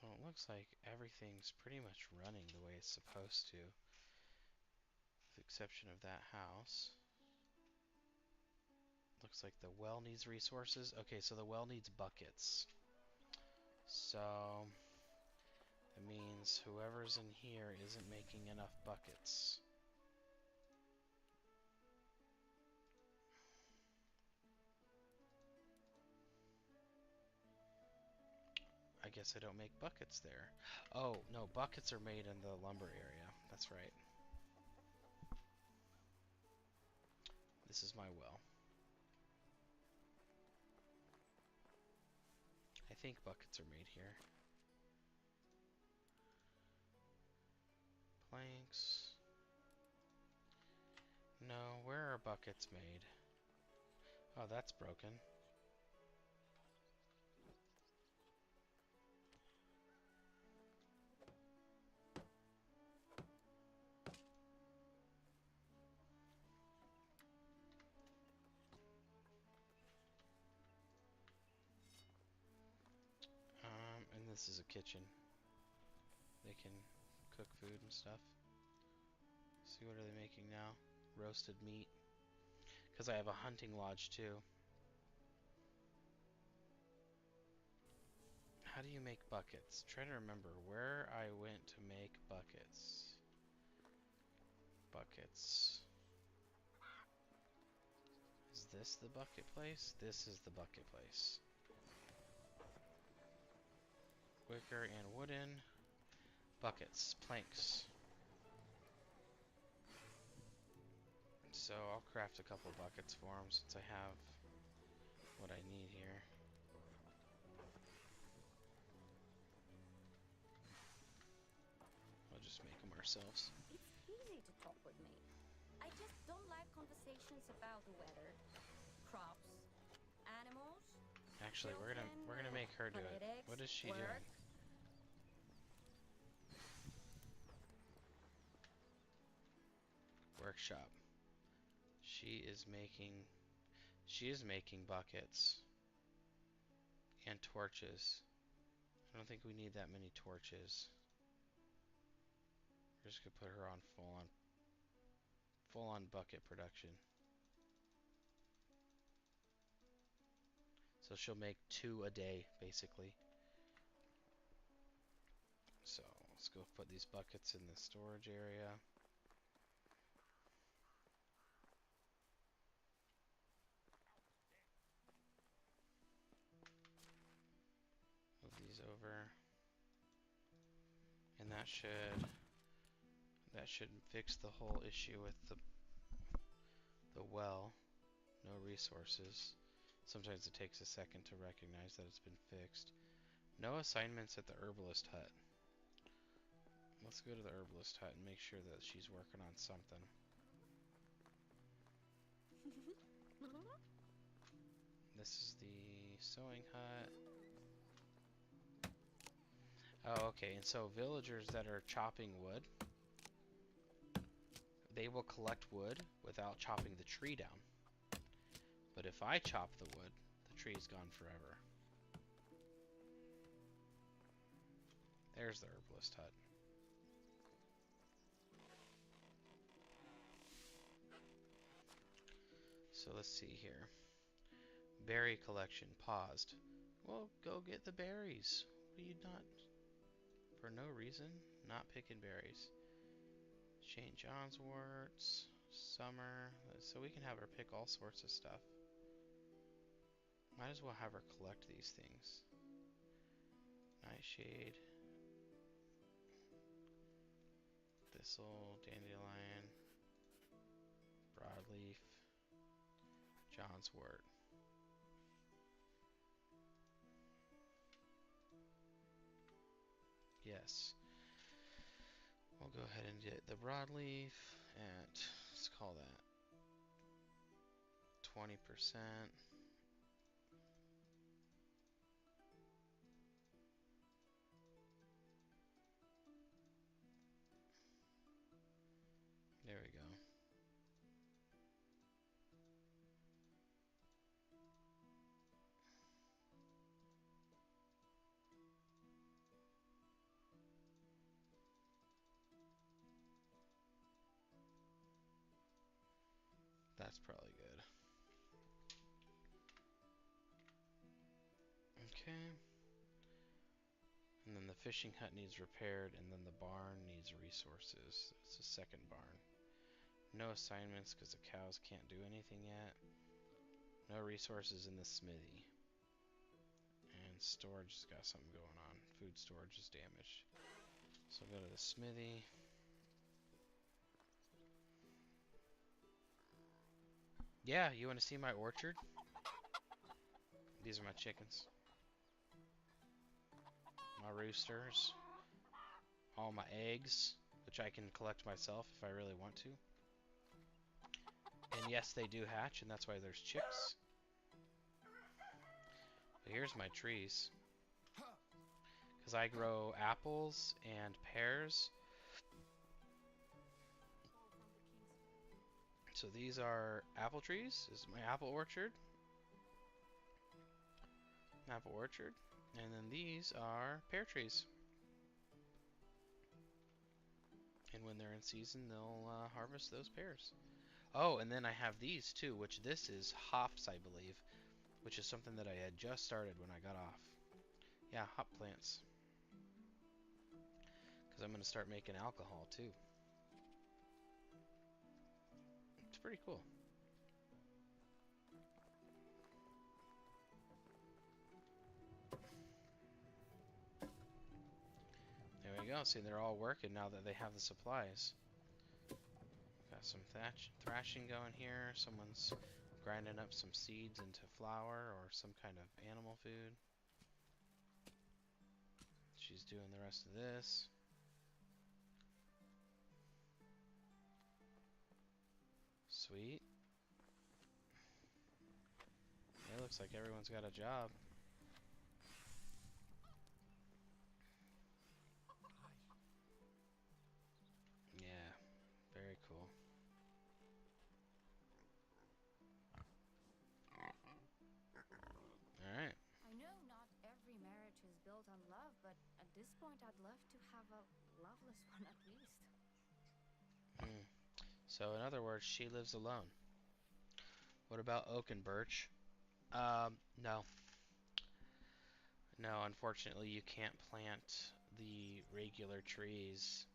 Well, it looks like everything's pretty much running the way it's supposed to, with the exception of that house. Looks like the well needs resources. Okay, so the well needs buckets. So it means whoever's in here isn't making enough buckets. I guess I don't make buckets there. Oh, no, buckets are made in the lumber area. That's right. This is my well. I think buckets are made here. Planks. No, where are buckets made? Oh, that's broken. And this is a kitchen. They can cook food and stuff. See, what are they making now? Roasted meat. Because I have a hunting lodge too. How do you make buckets? Trying to remember where I went to make buckets. Buckets. Is this the bucket place? This is the bucket place. Wicker and wooden. Buckets. Planks. So I'll craft a couple buckets for them since I have what I need here. We'll just make them ourselves. It's easy to talk with me. I just don't like conversations about the weather, crops, animals. Actually, we're gonna make her do it. Politics, What is she work. doing? Workshop. She is making buckets and torches. I don't think we need that many torches. We're just gonna put her on full on bucket production. So she'll make 2 a day, basically. So let's go put these buckets in the storage area. Move these over. And that should fix the whole issue with the well. No resources. Sometimes it takes a second to recognize that it's been fixed. No assignments at the herbalist hut. Let's go to the herbalist hut and make sure that she's working on something. This is the sewing hut. Oh, okay, and so villagers that are chopping wood, they will collect wood without chopping the tree down. But if I chop the wood, the tree's gone forever. There's the herbalist hut. So let's see here. Berry collection paused. Well, go get the berries. What are you not? For no reason, not picking berries. St. John's worts, summer. So we can have her pick all sorts of stuff. Might as well have her collect these things. Nightshade. Thistle, dandelion, broadleaf, John's wort. Yes. We'll go ahead and get the broadleaf at, let's call that 20%. There we go. That's probably good. Okay. And then the fishing hut needs repaired, and then the barn needs resources. It's a second barn. No assignments because the cows can't do anything yet. No resources in the smithy. And storage has got something going on. Food storage is damaged. So I'll go to the smithy. Yeah, you want to see my orchard? These are my chickens. My roosters. All my eggs, which I can collect myself if I really want to. And yes, they do hatch, and that's why there's chicks. But here's my trees. Because I grow apples and pears. So these are apple trees. This is my apple orchard. Apple orchard. And then these are pear trees. And when they're in season, they'll harvest those pears. Oh, and then I have these too, which this is hops, I believe, which is something that I had just started when I got off. Yeah, hop plants. Because I'm going to start making alcohol too. It's pretty cool. There we go. See, they're all working now that they have the supplies. Got some thrashing going here. Someone's grinding up some seeds into flour or some kind of animal food. She's doing the rest of this. Sweet. It looks like everyone's got a job. Yeah, very cool. Alright. I know not every marriage is built on love, but at this point I'd love to have a loveless one at least. So in other words, she lives alone. What about oak and birch? No. No, unfortunately you can't plant the regular trees.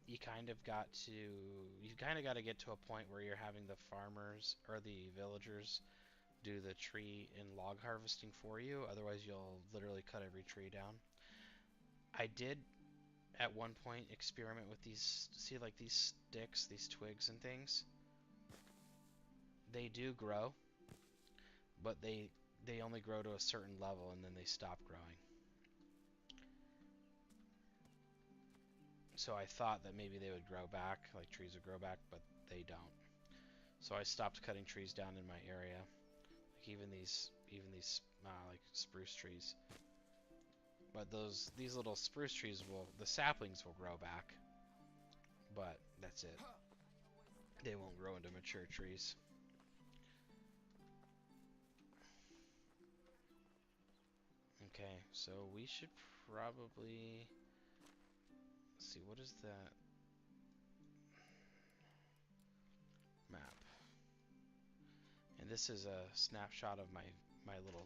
You kind of got to get to a point where you're having the farmers or the villagers do the tree and log harvesting for you, otherwise you'll literally cut every tree down. I did at one point experiment with these, see like these sticks, these twigs and things. They do grow, but they only grow to a certain level and then they stop growing. So I thought that maybe they would grow back, like trees would grow back, but they don't. So I stopped cutting trees down in my area. Like even these like spruce trees. But these little spruce trees the saplings will grow back. But that's it. They won't grow into mature trees. Okay, so we should probably see, what is that map? And this is a snapshot of my little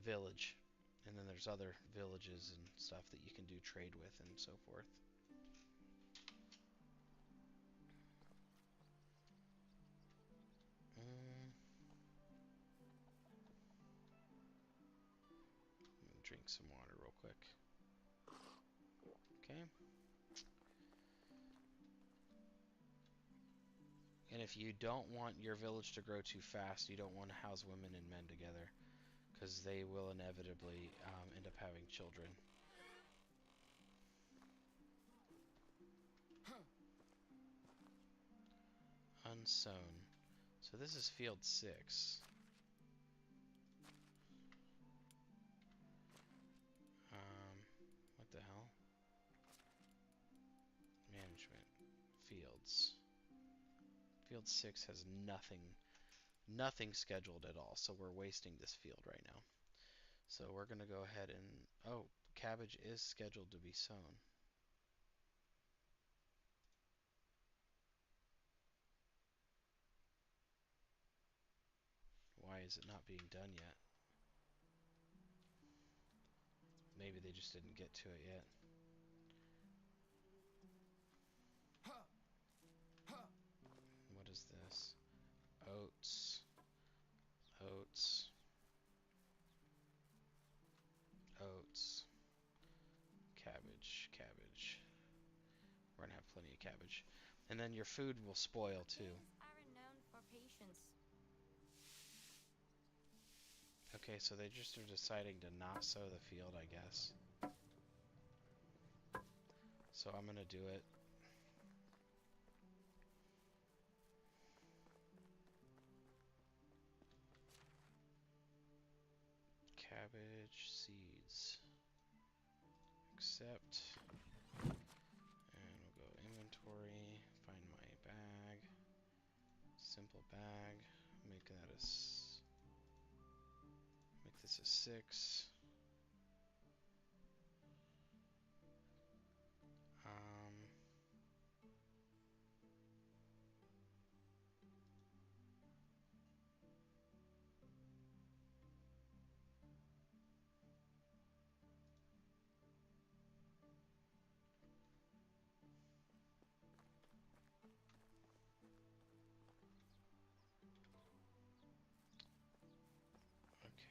village. And then there's other villages and stuff that you can do trade with and so forth. Drink some water real quick. Okay. And if you don't want your village to grow too fast, you don't want to house women and men together, because they will inevitably end up having children. Unsown. So this is field 6. What the hell? Management. Fields. Field 6 has nothing scheduled at all, so we're wasting this field right now. So we're going to go ahead and... Oh, cabbage is scheduled to be sown. Why is it not being done yet? Maybe they just didn't get to it yet. What is this? Oats. Oats. cabbage. And then your food will spoil too. Danes are renowned for patience. Okay, so they just are deciding to not sow the field, I guess. So I'm gonna do it. Cabbage seeds. Accept. And we'll go inventory, find my bag. Simple bag. Make that make this a 6.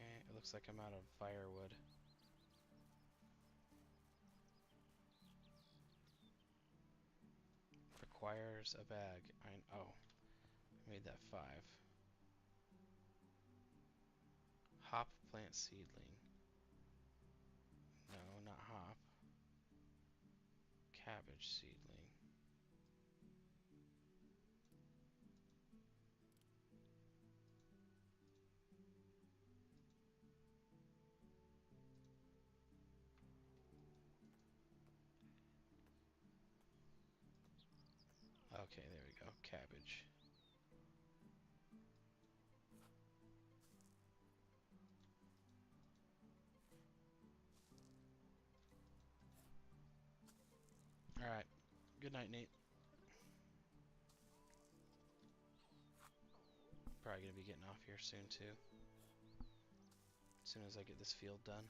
Okay, it looks like I'm out of firewood. Requires a bag. Oh, I made that 5. Hop plant seedling. No, not hop. Cabbage seedling. Okay, there we go. Cabbage. Alright. Good night, Nate. Probably gonna be getting off here soon, too. As soon as I get this field done.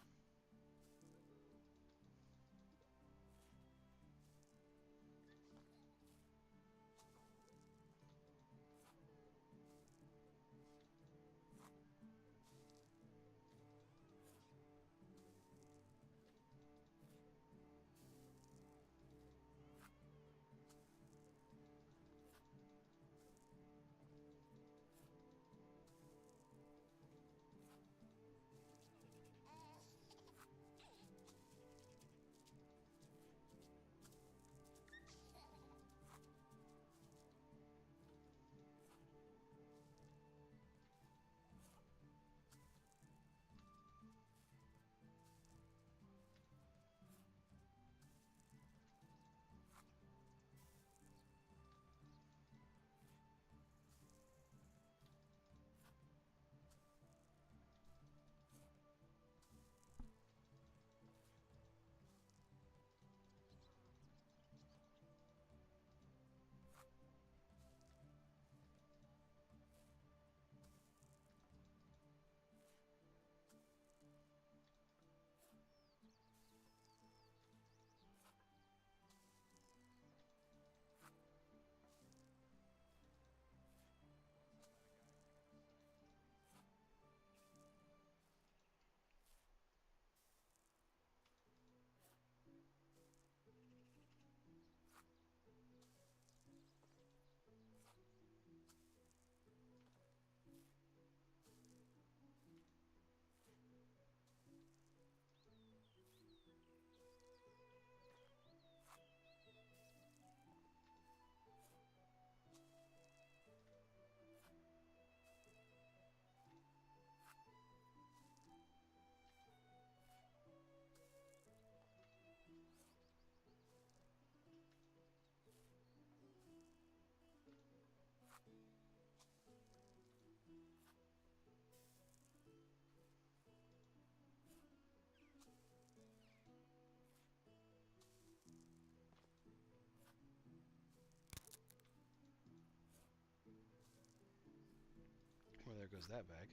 Well, there goes that bag.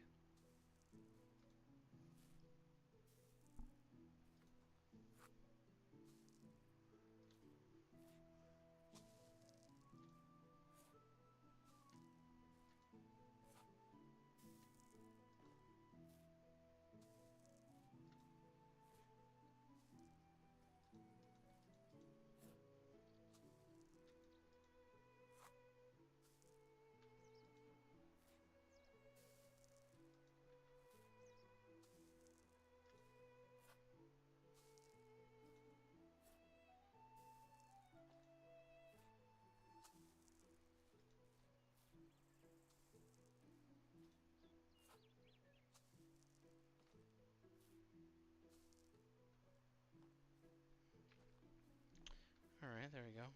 Alright, there we go.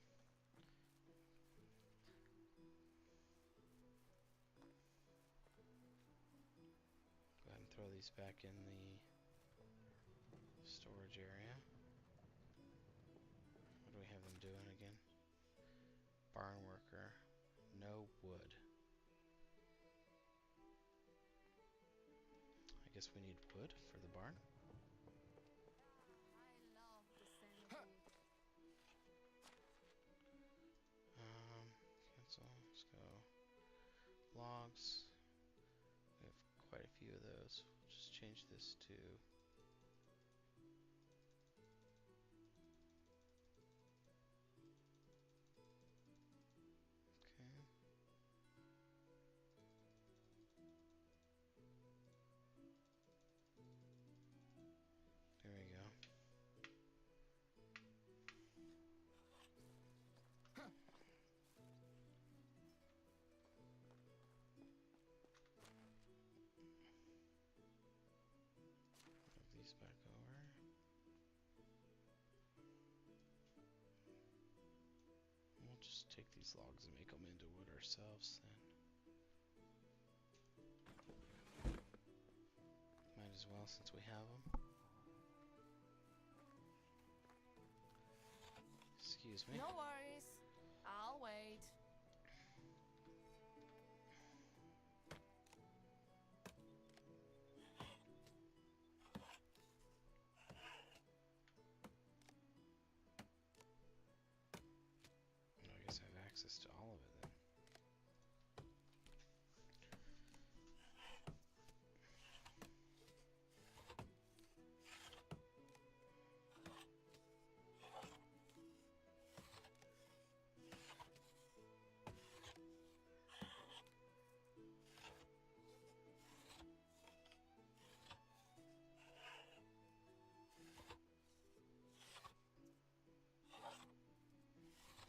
Go ahead and throw these back in the storage area. What do we have them doing again? Barn worker. No wood. I guess we need wood for the barn. I love the sand Cancel. Let's go. Logs. We have quite a few of those. We'll just change this to okay. There we go. Move these back over. We'll just take these logs and make them into wood ourselves then. Might as well since we have them. Excuse me. No worries. I'll wait. I guess I have access to all of it then.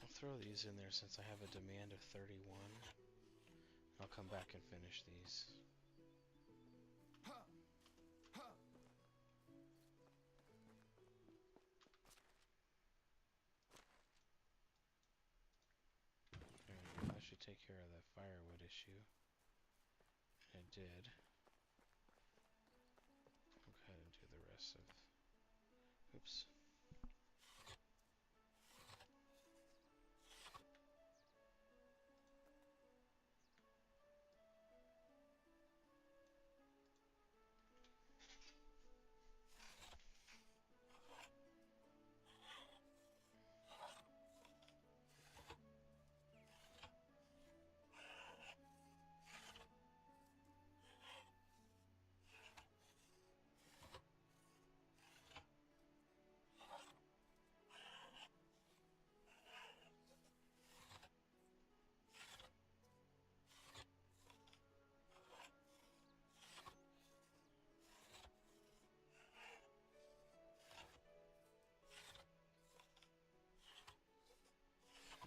I'll throw these in there since I have a demand of 31. I'll come back and finish these. There we go. That should take care of that firewood issue. And it did. We'll go ahead and do the rest of... Oops.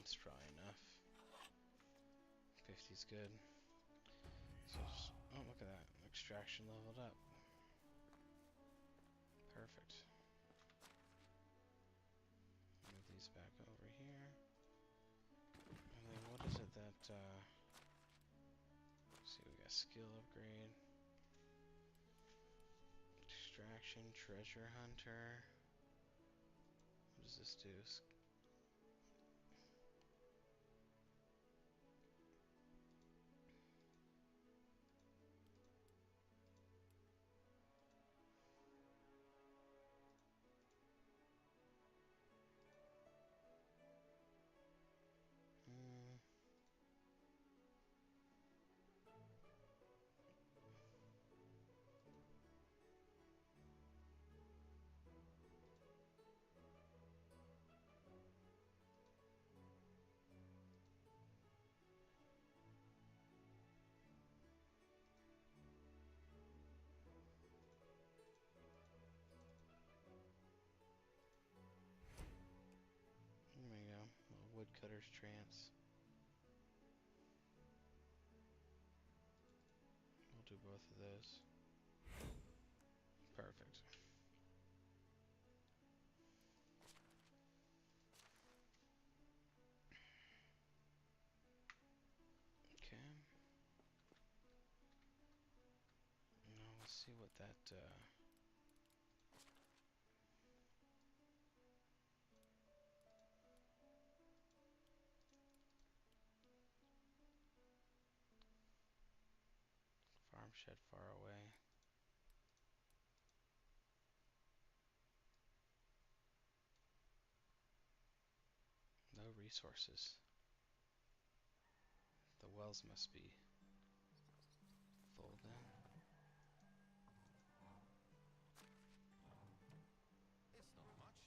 That's probably enough. 50's good. So just, oh, look at that. Extraction leveled up. Perfect. Move these back over here. And then what is it that, let's see, we got skill upgrade. Extraction, treasure hunter. What does this do? There we go. Little woodcutter's trance. We'll do both of those. Perfect. that farm shed far away. No resources. The wells must be full then. It's not much.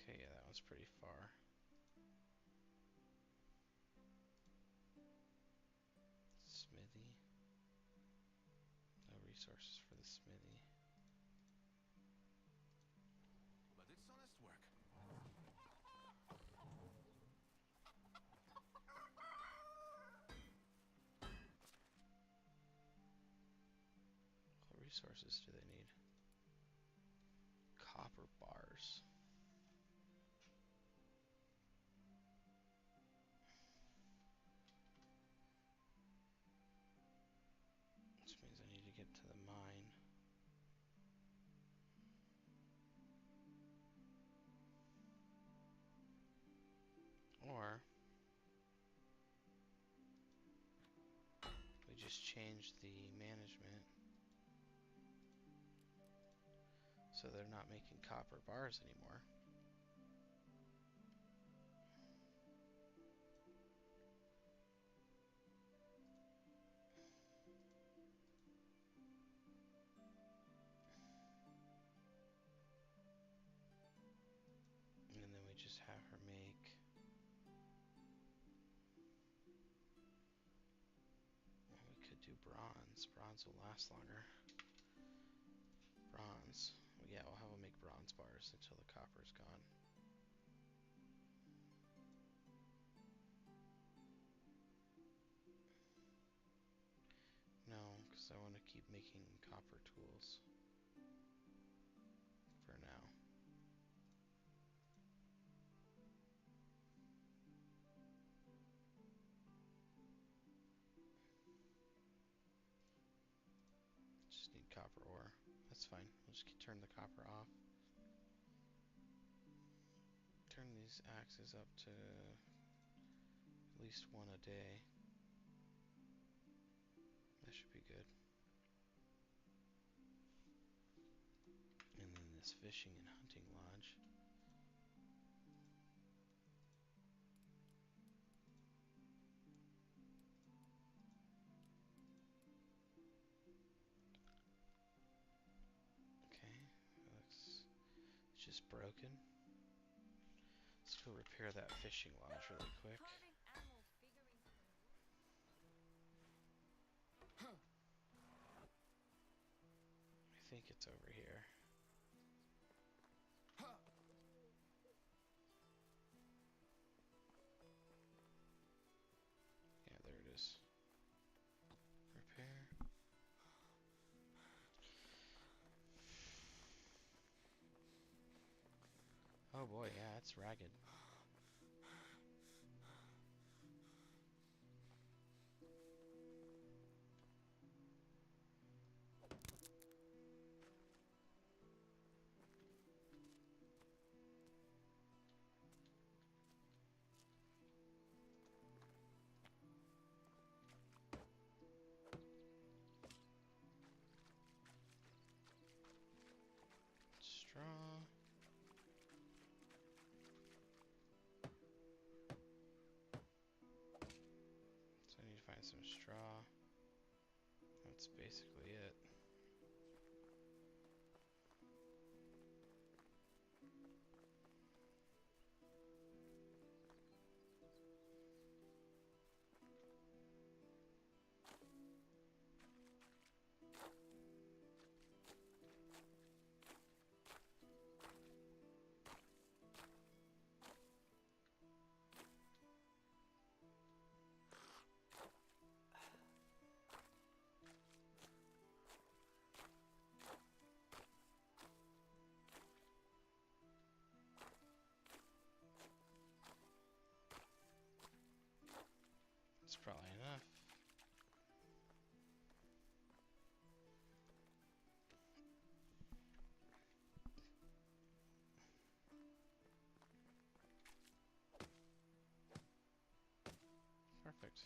Okay, yeah, that one's pretty far. Smithy. No resources for the smithy. But it's honest work. What resources do they need? Copper bars. Which means I need to get to the mine. Or we just change the management so they're not making copper bars anymore. And then we just have her make we could do bronze. Bronze will last longer. Bronze. Well, yeah, we'll have them make bronze bars until the copper's gone. No, because I want to keep making copper tools for now. Just need copper ore. That's fine. We'll just turn the copper off. Turn these axes up to at least one a day. That should be good. And then this fishing and hunting lodge. Okay, looks it's just broken. Let's go repair that fishing lodge really quick. Carving animal figurines from wood. I think it's over here. Yeah, there it is. Repair. Oh boy, yeah, it's ragged. Straw. So I need to find some straw. That's basically it. That's probably enough. Perfect.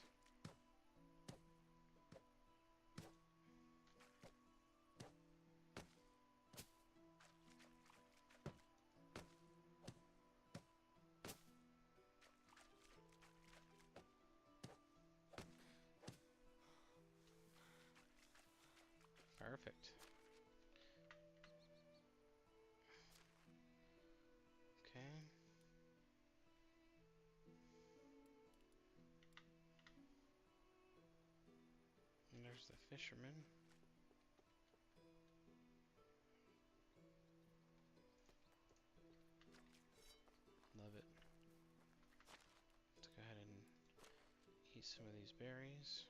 Perfect. Okay. And there's the fisherman. Love it. Let's go ahead and eat some of these berries.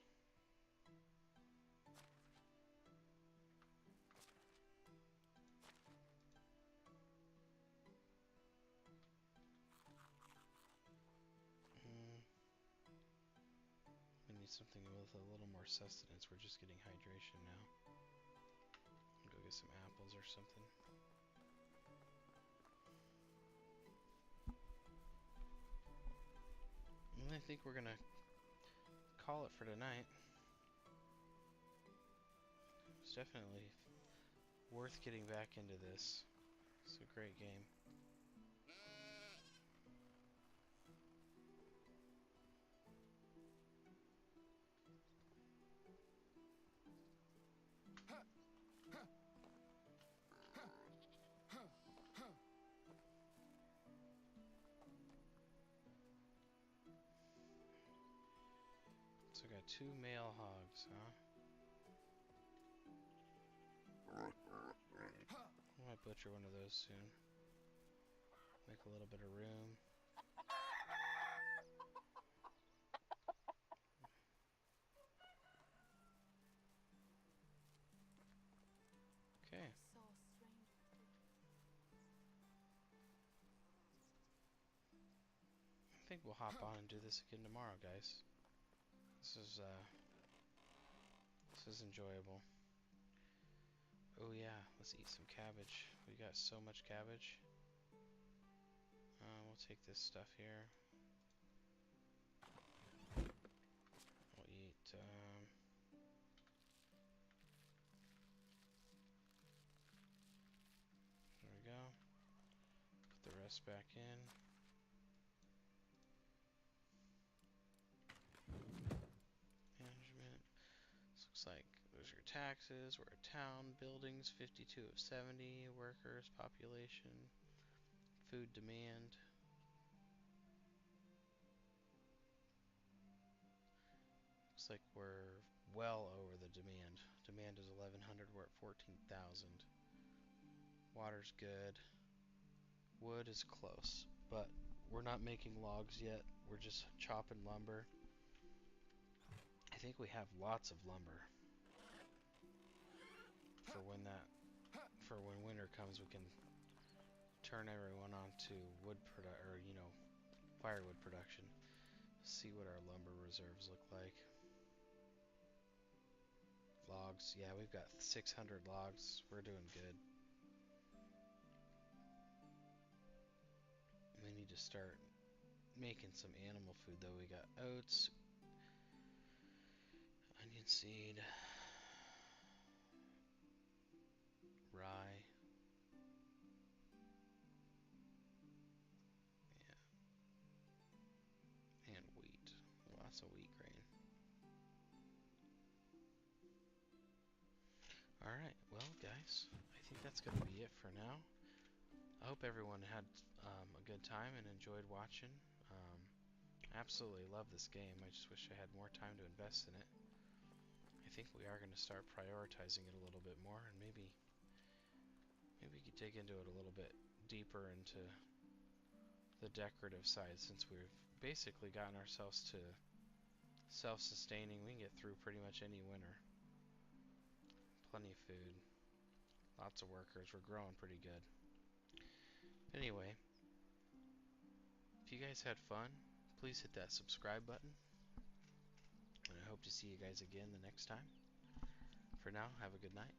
We need something with a little more sustenance. We're just getting hydration now. Go get some apples or something. And I think we're gonna call it for tonight. It's definitely worth getting back into this. It's a great game. So I got 2 male hogs, huh? I might butcher one of those soon. Make a little bit of room. Okay. So strange. I think we'll hop on and do this again tomorrow, guys. This is enjoyable. Oh yeah, let's eat some cabbage. We got so much cabbage. We'll take this stuff here. We'll eat, there we go. Put the rest back in. Management. This looks like those are your taxes. We're a town. Buildings, 52 of 70. Workers, population. Food demand. Looks like we're well over the demand. Demand is 1100. We're at 14,000. Water's good. Wood is close, but we're not making logs yet. We're just chopping lumber. I think we have lots of lumber for when winter comes. We can turn everyone on to firewood production. See what our lumber reserves look like. Logs, yeah, we've got 600 logs. We're doing good. We need to start making some animal food though. We got oats, onion seed, rye, yeah, and wheat. Lots of wheat grain. Alright, well guys, I think that's going to be it for now. I hope everyone had a good time and enjoyed watching. Absolutely love this game. I just wish I had more time to invest in it. I think we are going to start prioritizing it a little bit more, and maybe we could dig into it a little bit deeper into the decorative side, since we've basically gotten ourselves to self-sustaining. We can get through pretty much any winter. Plenty of food, lots of workers. We're growing pretty good. Anyway, if you guys had fun, please hit that subscribe button. And I hope to see you guys again the next time. For now, have a good night.